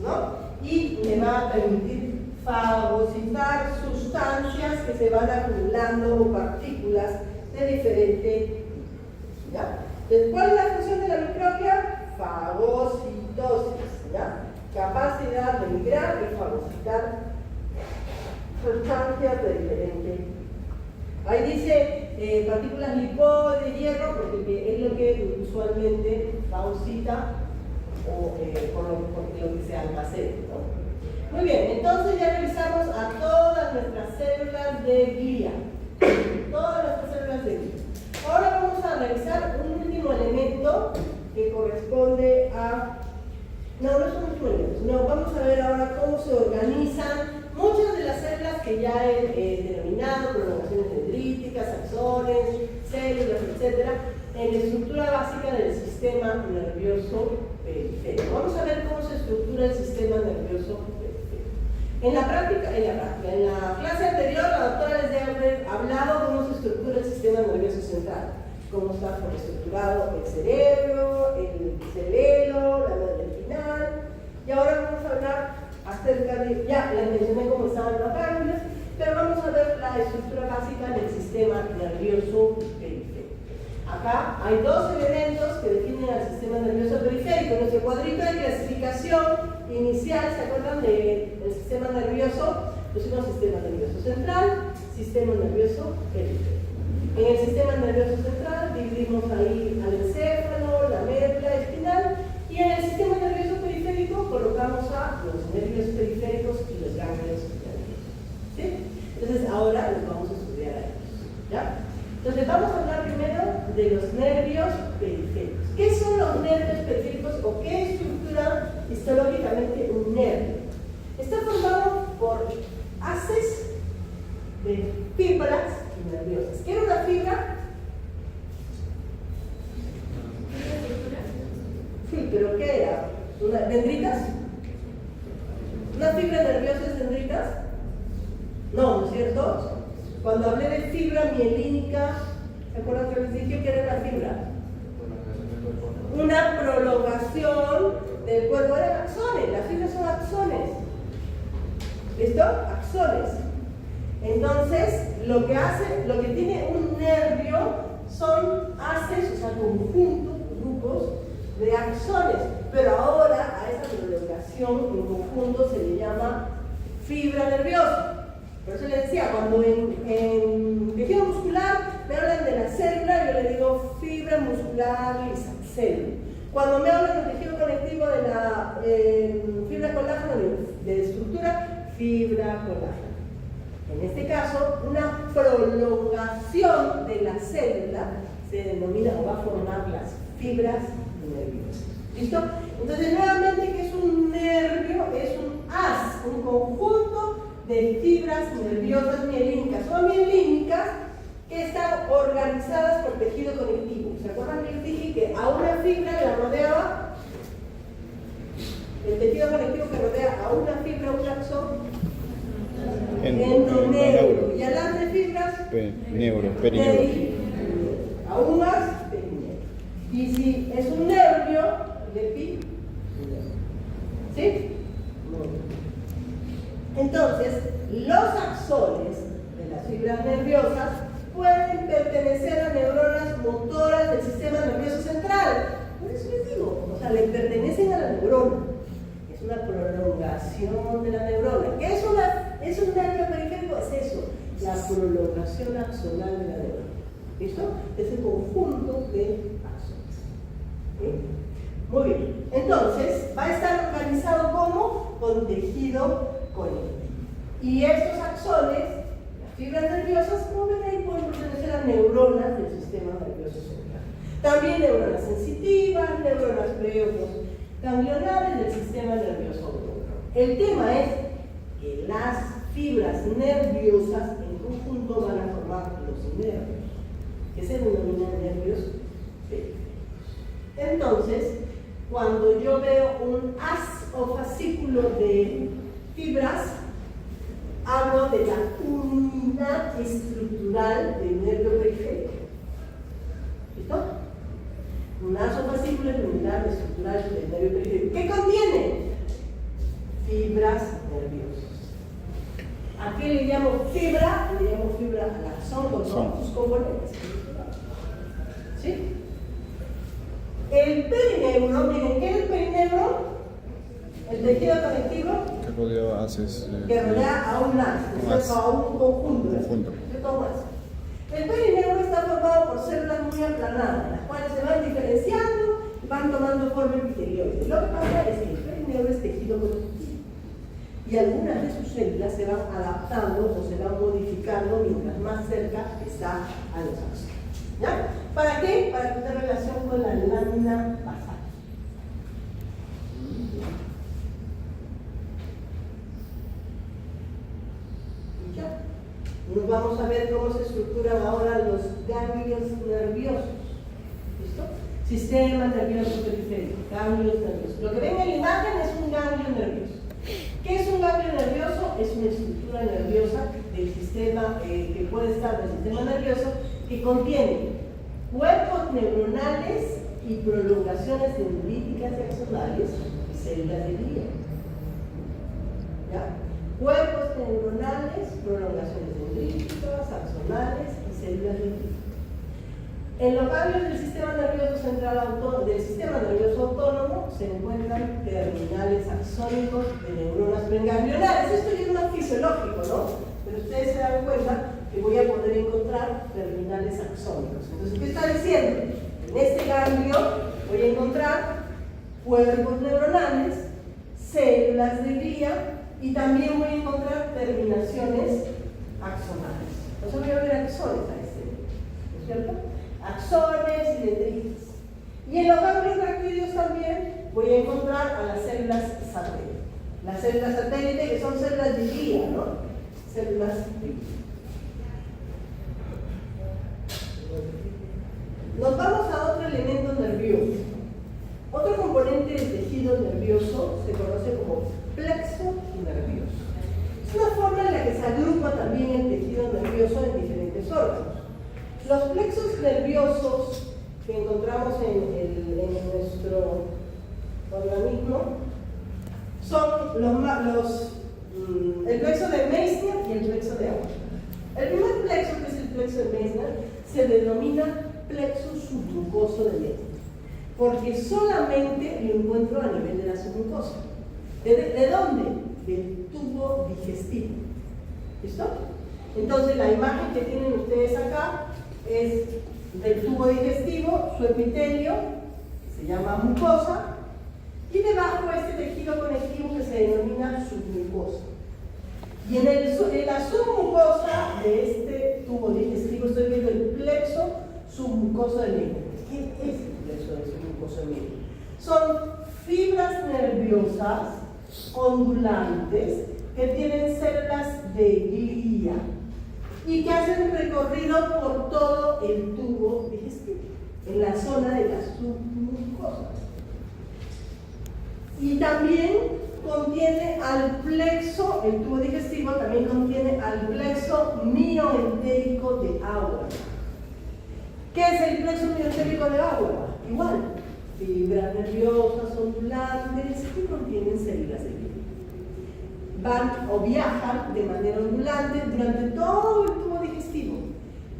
¿no? Y me va a permitir fagocitar sustancias que se van acumulando o partículas de diferente tipo, ¿ya? Entonces, ¿cuál es la función de la microglia? Fagocitosis, ¿ya? Capacidad de migrar y fagocitar sustancias de diferente tipo. Ahí dice partículas lipoides de hierro, porque es lo que usualmente fagocita o por lo que se almacena, ¿no? Muy bien, entonces ya revisamos a todas nuestras células de glía. Todas nuestras células de glía. Ahora vamos a revisar un último elemento que corresponde a... No son último elemento, no, vamos a ver ahora cómo se organizan muchas de las células que ya he denominado, prolongaciones dendríticas, axones, células, etc., en la estructura básica del sistema nervioso periférico. Vamos a ver cómo se estructura el sistema nervioso periférico. En la clase anterior, la doctora les debe haber hablado de cómo se estructura el sistema nervioso central, cómo está estructurado el cerebro, el cerebelo, la médula espinal, y ahora vamos a hablar acerca de, ya les mencioné cómo estaban los ganglios, pero vamos a ver la estructura básica del sistema nervioso periférico. Acá hay dos elementos que definen al sistema nervioso periférico. En nuestro cuadrito de clasificación inicial, ¿se acuerdan del sistema nervioso? Pusimos sistema nervioso central, sistema nervioso periférico. En el sistema nervioso central dividimos ahí al encéfalo, la médula espinal, y en el sistema nervioso periférico colocamos a los nervios periféricos y los ganglios nerviosos. ¿Sí? Entonces ahora los vamos a estudiar a ellos, ¿ya? Entonces vamos a hablar primero de los nervios periféricos. ¿Qué son los nervios periféricos o qué estructura histológicamente un nervio? Está formado por haces de fibras nerviosas. ¿Qué era una fibra? Sí, pero ¿qué era? ¿Dendritas? ¿Una fibra nerviosa es dendritas? No, ¿no es cierto? Cuando hablé de fibra mielínica, ¿se acuerdan que les dije que era una fibra? Una prolongación del cuerpo. Eran axones, las fibras son axones. ¿Listo? Axones. Entonces, lo que tiene un nervio son haces, o sea, conjuntos, grupos de axones. Pero ahora a esa prolongación en conjunto se le llama fibra nerviosa. Por eso les decía, cuando en tejido muscular me hablan de la célula, yo le digo fibra muscular lisa, célula. Cuando me hablan del tejido conectivo de la fibra colágeno de estructura, fibra colágeno. En este caso, una prolongación de la célula se denomina o va a formar las fibras nerviosas. ¿Listo? Entonces, nuevamente, ¿qué es un nervio? Es un haz, un conjunto de fibras nerviosas mielínicas. Son mielínicas que están organizadas por tejido conectivo. ¿Se acuerdan que les dije que a una fibra la rodeaba el tejido conectivo que rodea a una fibra, un axón? Endoneuro. Y a las de fibras, perineuro. Aún más, perineuro. Y si es un nervio, de pi, ¿sí? Entonces, los axones de las fibras nerviosas pueden pertenecer a neuronas motoras del sistema nervioso central. Por eso eso les digo, o sea, le pertenecen a la neurona. Es una prolongación de la neurona. ¿Qué es un nervio periférico? Es eso, la prolongación axonal de la neurona. ¿Listo? Es el conjunto de axones. ¿Sí? Muy bien. Entonces, va a estar organizado como con tejido conectivo. Y estos axones, las fibras nerviosas, como ven ahí, pueden pertenecer a neuronas del sistema nervioso central. También neuronas sensitivas, neuronas ganglionales del sistema nervioso autónomo. El tema es que las fibras nerviosas en conjunto van a formar los nervios, que se denominan nervios periféricos. Entonces, cuando yo veo un haz o fascículo de fibras, hablo de la unidad estructural del nervio periférico. ¿Listo? Un haz o fascículo es la unidad estructural del nervio periférico. ¿Qué contiene? Fibras nerviosas. ¿A qué le llamo fibra? Le llamo fibra al axón con todos sus componentes. ¿Sí? El perineuro, miren, ¿qué es el perineuro? El tejido conectivo que rodea haces. Que rodea a un haz, a un conjunto. De todo eso. El perineuro está formado por células muy aplanadas, las cuales se van diferenciando y van tomando forma epitelioide. Lo que pasa es que el perineuro es tejido conectivo y algunas de sus células se van adaptando o se van modificando mientras más cerca está a los axones. ¿Ya? ¿Para qué? Para tener relación con la lámina basal. Ya. Nos vamos a ver cómo se estructuran ahora los ganglios nerviosos. ¿Listo? Sistema nervioso periférico, ganglios nerviosos. Lo que ven en la imagen es un ganglio nervioso. ¿Qué es un ganglio nervioso? Es una estructura nerviosa del sistema, que puede estar del sistema nervioso, que contiene cuerpos neuronales y prolongaciones dendríticas y axonales y células de glía. ¿Ya? Cuerpos neuronales, prolongaciones dendríticas, axonales y células de glía. En los ganglios del sistema nervioso central del sistema nervioso autónomo se encuentran terminales axónicos de neuronas preganglionales. Esto ya es más fisiológico, ¿no? Pero ustedes se dan cuenta que voy a poder encontrar terminales axónicos. Entonces, ¿qué está diciendo? En este ganglio voy a encontrar cuerpos neuronales, células de glía y también voy a encontrar terminaciones axonales. Entonces voy a ver axones a este nivel, ¿no es cierto? Axones y dendritas. Y en los ganglios ractídeos también voy a encontrar a las células satélite. Las células satélite que son células de glía, ¿no? Células de glía. Nos vamos a otro elemento nervioso. Otro componente del tejido nervioso se conoce como plexo nervioso. Es una forma en la que se agrupa también el tejido nervioso en diferentes órganos. Los plexos nerviosos que encontramos en nuestro organismo son el plexo de Meissner y el plexo de Auer. El primer plexo, que es el plexo de Meissner, se denomina plexo submucoso de Meissner, porque solamente lo encuentro a nivel de la submucosa. ¿De dónde? Del tubo digestivo. ¿Listo? Entonces la imagen que tienen ustedes acá es del tubo digestivo, su epitelio, que se llama mucosa, y debajo este tejido conectivo que se denomina submucosa. Y en la submucosa de este tubo digestivo estoy viendo el plexo submucoso de Meissner. ¿Qué es el plexo submucoso de Meissner? Son fibras nerviosas ondulantes que tienen células de glía y que hacen recorrido por todo el tubo digestivo, en la zona de la submucosa. Y también contiene al plexo, el tubo digestivo también contiene al plexo mioentérico de Auer. ¿Qué es el plexo mioentérico de Auer? Igual, fibras nerviosas ondulantes que contienen células de glía. Van o viajan de manera ondulante durante todo el tubo digestivo.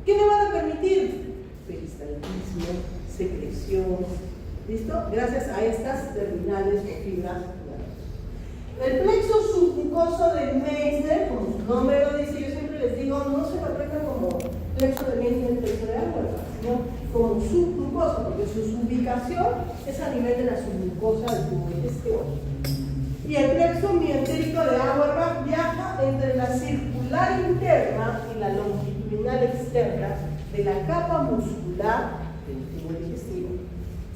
¿Qué me van a permitir? Peristaltismo, secreción, ¿Listo? Gracias a estas terminales o fibras nerviosas. El plexo submucoso de Meissner, como su nombre lo dice, yo siempre les digo, no se lo aprendan como plexo de Meissner, plexo de Auerbach, sino como submucoso, porque su ubicación es a nivel de la submucosa del tubo digestivo. Y el plexo mientérico de Auerbach viaja entre la circular interna y la longitudinal externa de la capa muscular del tubo digestivo.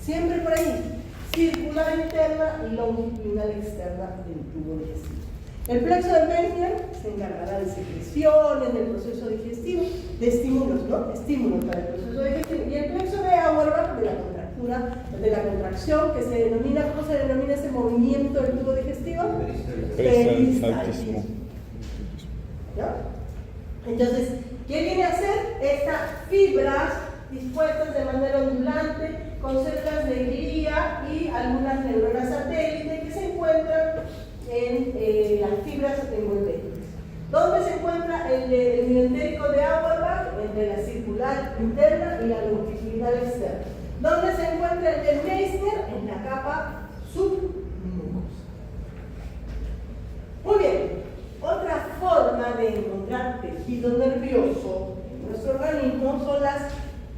Siempre por ahí, circular interna y longitudinal externa del tubo digestivo. El plexo de Meissner se encargará de secreciones, del proceso digestivo, de estímulos, ¿no? Estímulos para el proceso digestivo. Y el plexo de Auerbach, de la contractura, de la contracción, que se denomina, ¿cómo se denomina ese movimiento del tubo digestivo? Peristaltismo. ¿Ya? Entonces, ¿qué viene a hacer? Estas fibras dispuestas de manera ondulante, con células de glía y algunas neuronas satélite que se encuentran en las fibras envolventes. ¿Dónde se encuentra el mientérico de Auerbach? Entre la circular interna y la longitudinal externa. ¿Dónde se encuentra el de Meissner? En la capa submucosa. Muy bien. Otra forma de encontrar tejido nervioso en nuestro organismo son las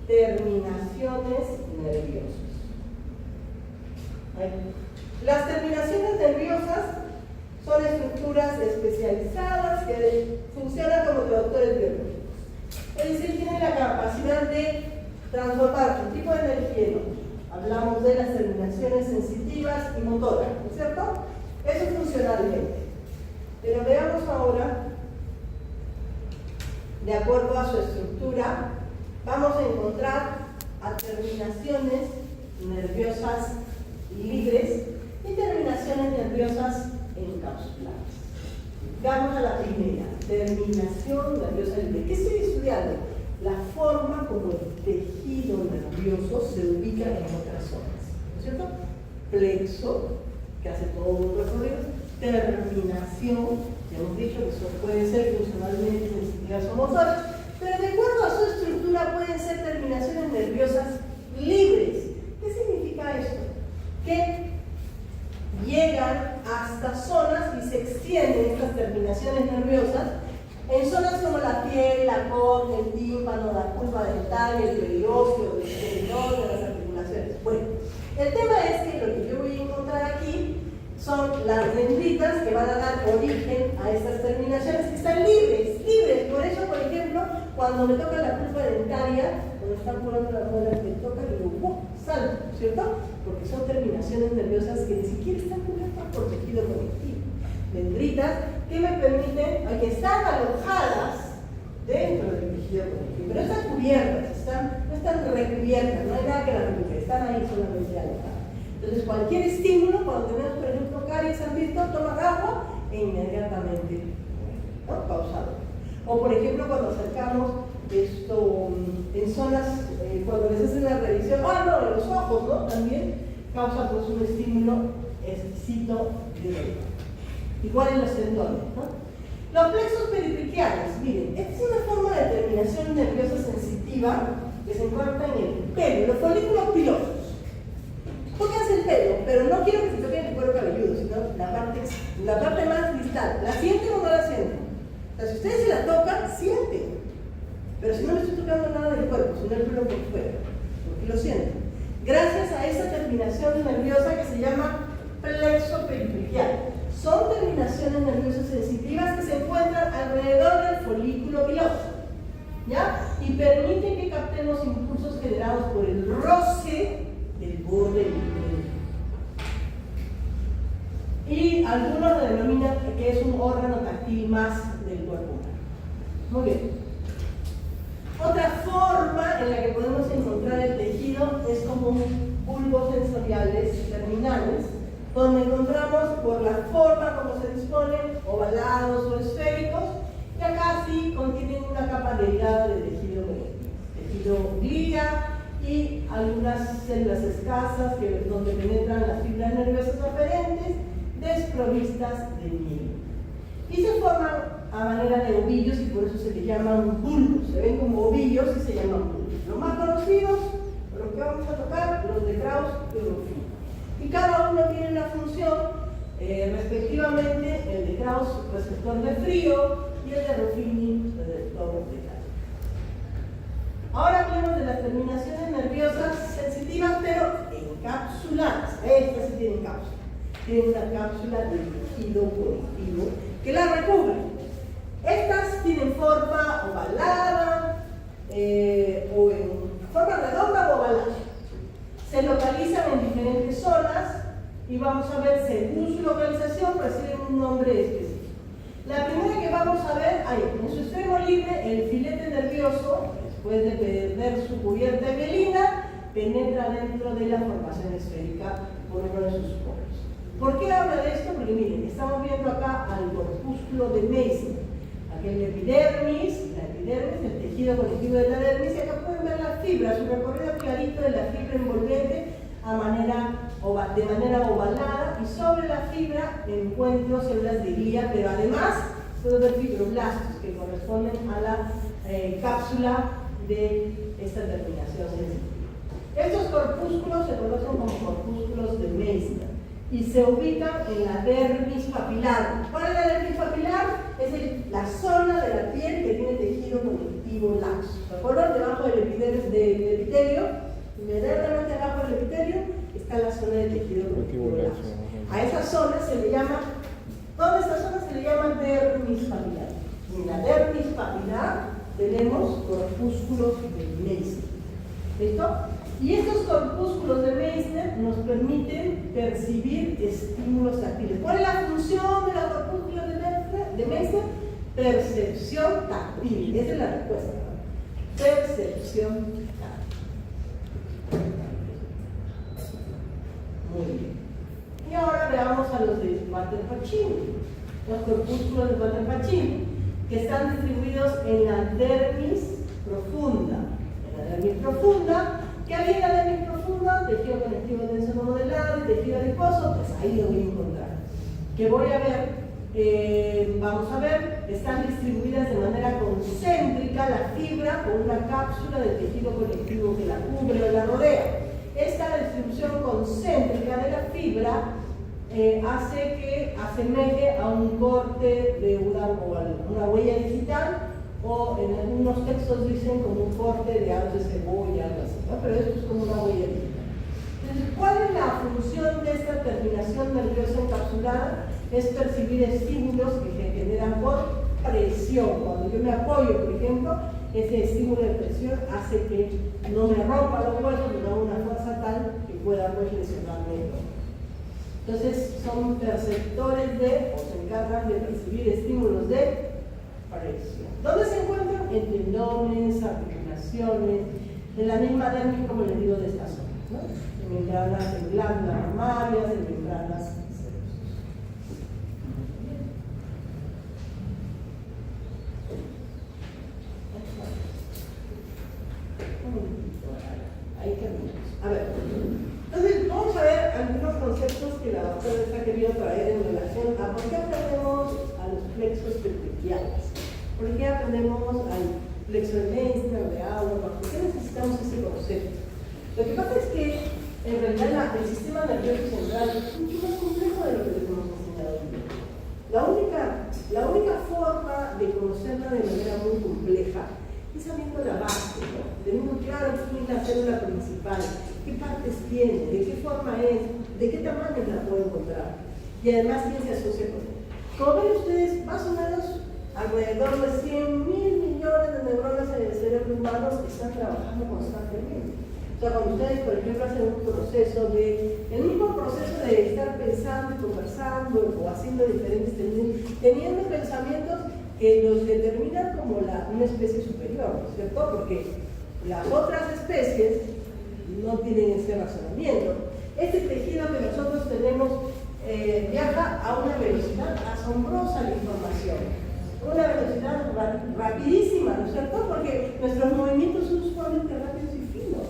terminaciones nerviosas. Las terminaciones nerviosas son estructuras especializadas que funcionan como traductores biológicos. Es decir, tienen la capacidad de transformar un tipo de energía en otro. Hablamos de las terminaciones sensitivas y motoras, ¿no es cierto? Eso funcionalmente. Pero veamos ahora, de acuerdo a su estructura, vamos a encontrar a terminaciones nerviosas libres y terminaciones nerviosas encapsuladas. Vamos a la primera, terminación nerviosa libre. ¿Qué estoy estudiando? La forma como el tejido nervioso se ubica en otras zonas, ¿no es cierto? Plexo, que hace todo el recorrido. Terminación, ya hemos dicho que eso puede ser funcionalmente sensitivas o motoras, pero de acuerdo a su estructura pueden ser terminaciones nerviosas libres. ¿Qué significa esto? Que llegan hasta zonas y se extienden estas terminaciones nerviosas en zonas como la piel, la córnea, el tímpano, la pulpa dental, el periósteo, el tendón, las articulaciones. Bueno, el tema es que lo que yo voy a encontrar aquí son las dendritas que van a dar origen a estas terminaciones que están libres. Por eso, por ejemplo, cuando me toca la pulpa dentaria, cuando están curando las muelas, me toca y digo, ¡pum!, salto, ¿cierto? Porque son terminaciones nerviosas que ni siquiera están cubiertas por tejido conectivo. Dendritas que me permiten, que están alojadas dentro del tejido conectivo, pero están cubiertas, no están recubiertas, no hay nada que las recubra, están ahí solamente alojadas. Entonces, cualquier estímulo, cuando tenemos, por ejemplo, caries, han visto, tomas agua e inmediatamente, ¿no?, pausado. O, por ejemplo, cuando acercamos esto en zonas, cuando les hacen la revisión, en los ojos, ¿no?, también causa pues un estímulo exquisito de dolor. Igual en los tendones, ¿no? Los plexos peritraqueales, miren, esta es una forma de terminación nerviosa sensitiva que se encuentra en el pelo, los folículos pilosos. Tóquense el pelo, pero no quiero que se toquen el cuero cabelludo, sino la parte más distal. ¿La sienten o no la sienten? O sea, si ustedes se la tocan, sienten. Pero si no le estoy tocando nada del cuerpo, sino el pelo por fuera, porque lo sienten. Gracias a esa terminación nerviosa que se llama plexo peritraqueal. Son terminaciones nerviosas sensitivas que se encuentran alrededor del folículo piloso, ¿ya? Y permiten que captemos impulsos generados por el roce del borde del pelo. Y algunos lo denominan que es un órgano táctil más del cuerpo humano. Muy bien. Otra forma en la que podemos encontrar el tejido es como bulbos sensoriales terminales, donde encontramos por la forma como se disponen, ovalados o esféricos, y acá sí contienen una capa delgada de tejido glía y algunas células escasas donde penetran las fibras nerviosas aferentes desprovistas de miel. Y se forman a manera de ovillos y por eso se les llaman bulbos. Se ven como ovillos y se llaman bulbos. Los más conocidos, Pero ¿qué vamos a tocar? Los de Krauss y Ruffini. Y cada uno tiene una función, respectivamente, el de Krauss, receptor de frío, y el de Ruffini, receptor de calor. Ahora hablemos de las terminaciones nerviosas sensitivas, pero encapsuladas. Estas sí tienen cápsula. Tienen una cápsula de tejido conectivo que la recubre. Estas tienen forma ovalada, o en forma redonda o ovalada. Se localizan en diferentes zonas y vamos a ver, según su localización, reciben un nombre específico. La primera que vamos a ver, ahí, en su extremo libre, el filete nervioso, después de perder su cubierta de mielina, penetra dentro de la formación esférica por uno de sus poros. ¿Por qué habla de esto? Porque miren, estamos viendo acá al corpúsculo de Meissner, aquel epidermis, el tejido conectivo de la dermis, y acá pueden ver la fibra, su recorrido clarito de la fibra envolvente de manera ovalada, y sobre la fibra encuentro células de glía, pero además puedo ver fibroblastos que corresponden a la cápsula de esta terminación sensitiva. Estos corpúsculos se conocen como corpúsculos de Meissner y se ubican en la dermis papilar. ¿Cuál es la dermis papilar? Es la zona de la piel que tiene tejido conectivo laxo. ¿De acuerdo? Debajo del epitelio, inmediatamente debajo del epitelio, está la zona de tejido conectivo laxo. A esa zona se le llama, toda esta zona se le llama dermis papilar. En la dermis papilar tenemos corpúsculos de Meissner. ¿Listo? Y estos corpúsculos de Meissner nos permiten percibir estímulos táctiles. ¿Cuál es la función de los corpúsculos de Meissner? Percepción táctil. Esa es la respuesta, ¿no? Percepción táctil. Muy bien. Y ahora veamos a los de Walter-Pacini. Los corpúsculos de Walter-Pacini, que están distribuidos en la dermis profunda. En la dermis profunda, ¿qué había en la dermis profunda? Tejido conectivo denso no modelado y tejido adiposo, pues ahí lo voy a encontrar. ¿Qué voy a ver? Vamos a ver, están distribuidas de manera concéntrica la fibra con una cápsula de tejido conectivo que la cubre o la rodea. Esta distribución concéntrica de la fibra hace que asemeje a un corte de una huella digital, o en algunos textos dicen como un corte de aros de cebolla, algo así, ¿no? Pero esto es como una huella digital. Entonces, ¿cuál es la función de esta terminación nerviosa encapsulada? Es percibir estímulos que se generan por presión. Cuando yo me apoyo, por ejemplo, ese estímulo de presión hace que no me rompa los huesos, me da una fuerza tal que pueda lesionarme. Entonces, son perceptores o se encargan de percibir estímulos de presión. ¿Dónde se encuentran? En tendones, articulaciones, en la misma dermis, como les digo, de esta zona, ¿no? En membranas, en glándulas mamarias, en membranas serosas. Ahí terminamos. A ver, entonces vamos a ver algunos conceptos que la doctora está queriendo traer en relación a por qué aprendemos a los plexos petequiales, por qué aprendemos al plexo de Meissner o de Auerbach, por qué necesitamos ese concepto. Lo que pasa es que en realidad el sistema nervioso central es mucho más complejo de lo que les hemos enseñado hoy. La única forma de conocerla de manera muy compleja es sabiendo la base, ¿no? Teniendo claro quién es la célula principal, qué partes tiene, de qué forma es, de qué tamaño la puedo encontrar, y además quién se asocia con él. Como ven ustedes, más o menos alrededor de 100.000 millones de neuronas en el cerebro humano están trabajando constantemente. O sea, cuando ustedes, por ejemplo, hacen un proceso el mismo proceso de estar pensando y conversando o haciendo diferentes, teniendo pensamientos que los determinan como una especie superior, ¿no es cierto? Porque las otras especies no tienen ese razonamiento. Este tejido que nosotros tenemos viaja a una velocidad asombrosa de información, una velocidad rapidísima, ¿no es cierto? Porque nuestros movimientos son sumamente rápidos y finos.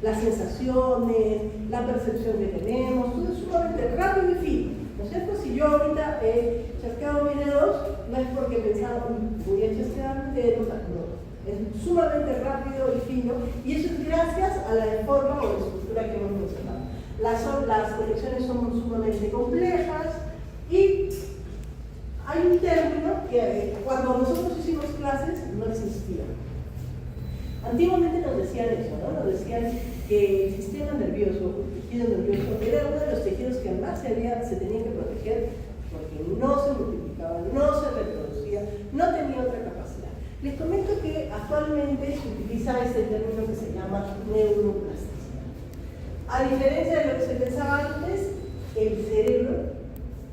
Las sensaciones, la percepción que tenemos, todo es sumamente rápido y fino, ¿no es cierto? Si yo ahorita he chasqueado mis dedos, no es porque pensaba, voy a chasquear mis dedos, no, es sumamente rápido y fino, y eso es gracias a la forma o la estructura que hemos mencionado. Las conexiones son sumamente complejas y hay un término que cuando nosotros hicimos clases no existía. Antiguamente nos decían eso, ¿no? Nos decían que el sistema nervioso, el tejido nervioso, era uno de los tejidos que más se tenía que proteger porque no se multiplicaba, no se reproducía, no tenía otra capacidad. Les comento que actualmente se utiliza este término que se llama neuroplasticidad. A diferencia de lo que se pensaba antes, el cerebro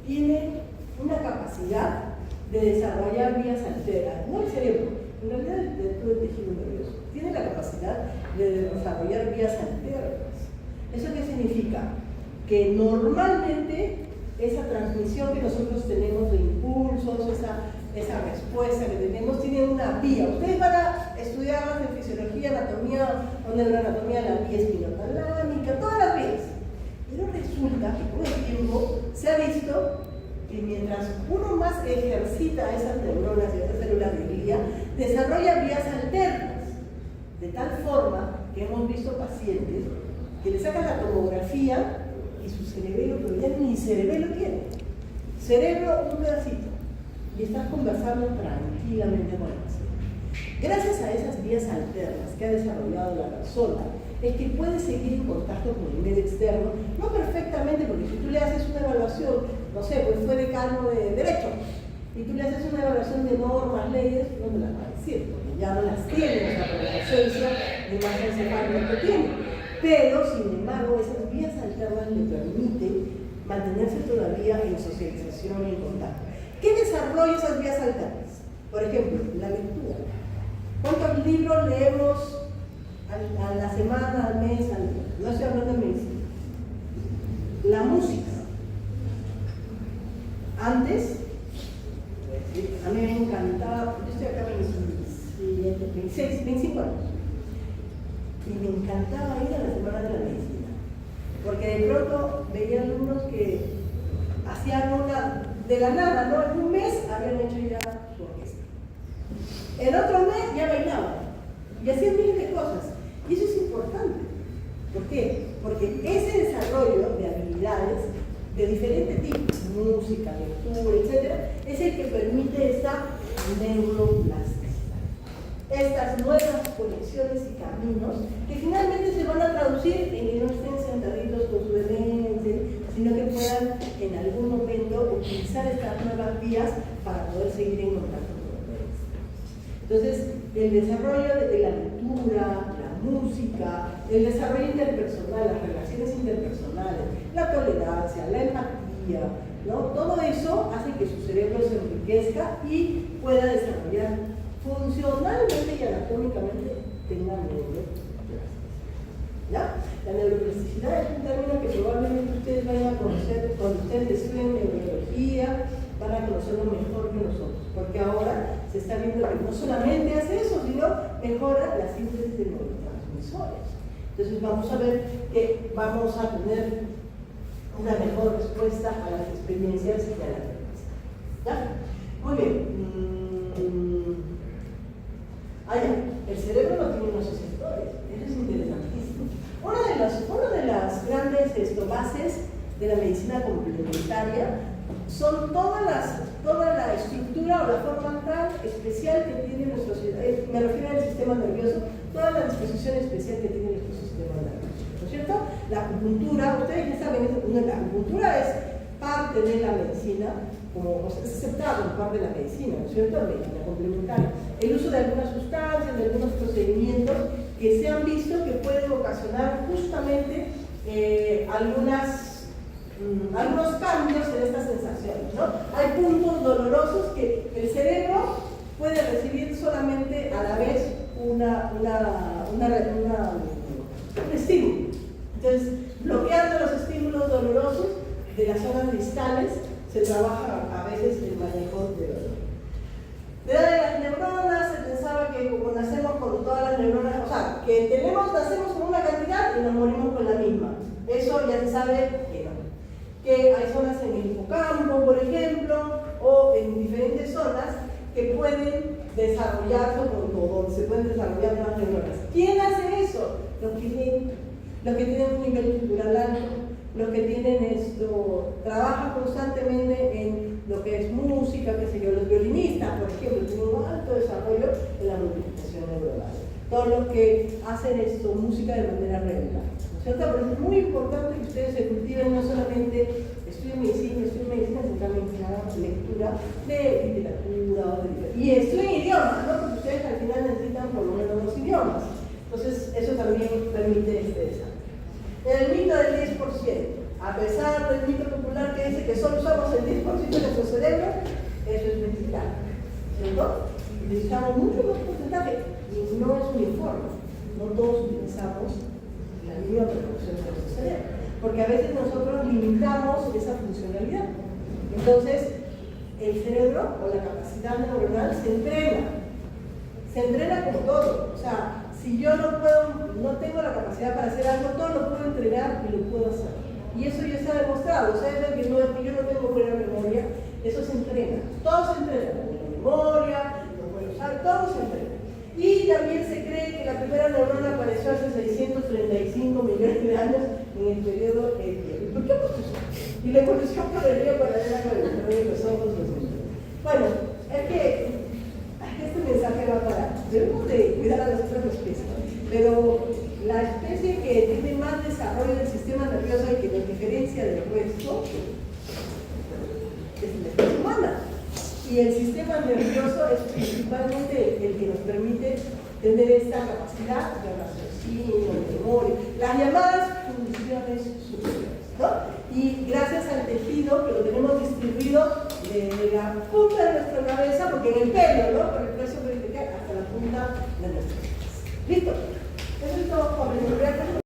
tiene una capacidad de desarrollar vías alternas, no el cerebro, en realidad de todo el tejido nervioso, tiene la capacidad de desarrollar vías alternas. ¿Eso qué significa? Que normalmente esa transmisión que nosotros tenemos de impulsos, esa respuesta que tenemos, tiene una vía. Ustedes van a estudiar más de fisiología, anatomía o neuroanatomía, la vía espinotalámica, todas las vías. Pero resulta que con el tiempo se ha visto que mientras uno más ejercita esas neuronas y esas células de glia, desarrolla vías alternas, de tal forma que hemos visto pacientes que le sacan la tomografía y su cerebelo, pero ya ni cerebelo tiene. Cerebro, un pedacito, y estás conversando tranquilamente con el paciente. Gracias a esas vías alternas que ha desarrollado la persona, es que puede seguir en contacto con el medio externo, no perfectamente, porque si tú le haces una evaluación, no sé, pues fue decano de Derecho, y tú le haces una evaluación de normas, leyes, no me las va a decir, porque ya no las tiene, o sea, por la ausencia de masa encefálica que tiene. Pero, sin embargo, esas vías alternas le permiten mantenerse todavía en socialización y en contacto. ¿Qué desarrolla esas vías alternas? Por ejemplo, la lectura. ¿Cuántos libros leemos a la semana, al mes, al día? No estoy hablando de medicina. La música. Antes, a mí me encantaba, yo estoy acá en 26, 25 años, y me encantaba ir a la semana de la medicina, porque de pronto veía alumnos que hacían una, de la nada, ¿no? En un mes habían hecho ya su orquesta. En otro mes ya bailaban, y hacían miles de cosas. Y eso es importante. ¿Por qué? Porque ese desarrollo de habilidades de diferentes tipos, música, lectura, etc., es el que permite esta neuroplasticidad. Estas nuevas conexiones y caminos que finalmente se van a traducir en que no estén sentaditos con su demencia, sino que puedan en algún momento utilizar estas nuevas vías para poder seguir en contacto con los demás. Entonces, el desarrollo de la lectura, la música, el desarrollo interpersonal, las relaciones interpersonales, la tolerancia, la empatía, ¿no? Todo eso hace que su cerebro se enriquezca y pueda desarrollar funcionalmente y anatómicamente tenga neuroplasticidad. ¿Ya? La neuroplasticidad es un término que probablemente ustedes vayan a conocer cuando ustedes estudien neurología, van a conocerlo mejor que nosotros, porque ahora se está viendo que no solamente hace eso, sino mejora la síntesis de neurotransmisores. Entonces vamos a ver que vamos a tener una mejor respuesta a las experiencias y a la experiencia. ¿Ya? Muy bien. El cerebro no tiene unos receptores, eso es interesantísimo. Una de las grandes bases de la medicina complementaria son toda la estructura o la forma tan especial que tiene nuestro sistema, me refiero al sistema nervioso, toda la disposición especial que tiene nuestro sistema nervioso, ¿no es cierto? La acupuntura, ustedes ya saben, la acupuntura es parte de la medicina, o sea, es aceptado como parte de la medicina, ¿no es cierto? La medicina complementaria. El uso de algunas sustancias, de algunos procedimientos que se han visto que pueden ocasionar justamente algunos cambios en estas sensaciones, ¿no? Hay puntos dolorosos que el cerebro puede recibir solamente a la vez un estímulo. Entonces, bloqueando los estímulos dolorosos de las zonas distales, se trabaja a veces el manejo de dolor. De las neuronas, se pensaba que como nacemos con todas las neuronas, o sea, que nacemos con una cantidad y nos morimos con la misma. Eso ya se sabe que no. Que hay zonas en el hipocampo, por ejemplo, o en diferentes zonas que pueden desarrollarlo con todo, donde se pueden desarrollar más neuronas. ¿Quién hace eso? Los que tienen un nivel cultural alto, los que tienen trabajan constantemente en lo que es música, qué sé yo, los violinistas, por ejemplo, tienen un alto desarrollo en la multiplicación neuronal. Todos los que hacen música de manera regular, ¿no es cierto? Pero es muy importante que ustedes se cultiven, no solamente estudien medicina, sino también la lectura de literatura, y estudien idiomas, ¿no? Porque ustedes al final necesitan por lo menos 2 idiomas. Entonces, eso también permite este desarrollo. El mito del 10%, a pesar del mito popular que dice que solo usamos el 10% de nuestro cerebro, eso es mentira, ¿cierto? Utilizamos mucho más porcentaje y no es uniforme, no todos utilizamos la misma proporción de nuestro cerebro, porque a veces nosotros limitamos esa funcionalidad. Entonces, el cerebro o la capacidad neuronal se entrena con todo. O sea, si yo no tengo la capacidad para hacer algo, todo lo puedo entrenar y lo puedo hacer. Y eso ya está demostrado. Ustedes ven que yo no tengo buena memoria, eso se entrena. Todo se entrena. La memoria, lo puedo usar, todo se entrena. Y también se cree que la primera neurona apareció hace 635 millones de años en el periodo Ediacaran. ¿Por qué hemos eso? Y la evolución paralela con el desarrollo de los ojos. Bueno, es que este mensaje va para. Debemos de cuidar a las otras especies, pero la especie que tiene más desarrollo del sistema nervioso y que nos diferencia del resto es la especie humana. Y el sistema nervioso es principalmente el que nos permite tener esta capacidad de raciocinio, de memoria, las llamadas funciones superiores, ¿no? Y gracias al tejido que lo tenemos distribuido desde la punta de nuestra cabeza, porque en el pelo, ¿no? Por el precio vertical hasta la punta de nuestra cabeza. ¿Listo? Eso es todo por el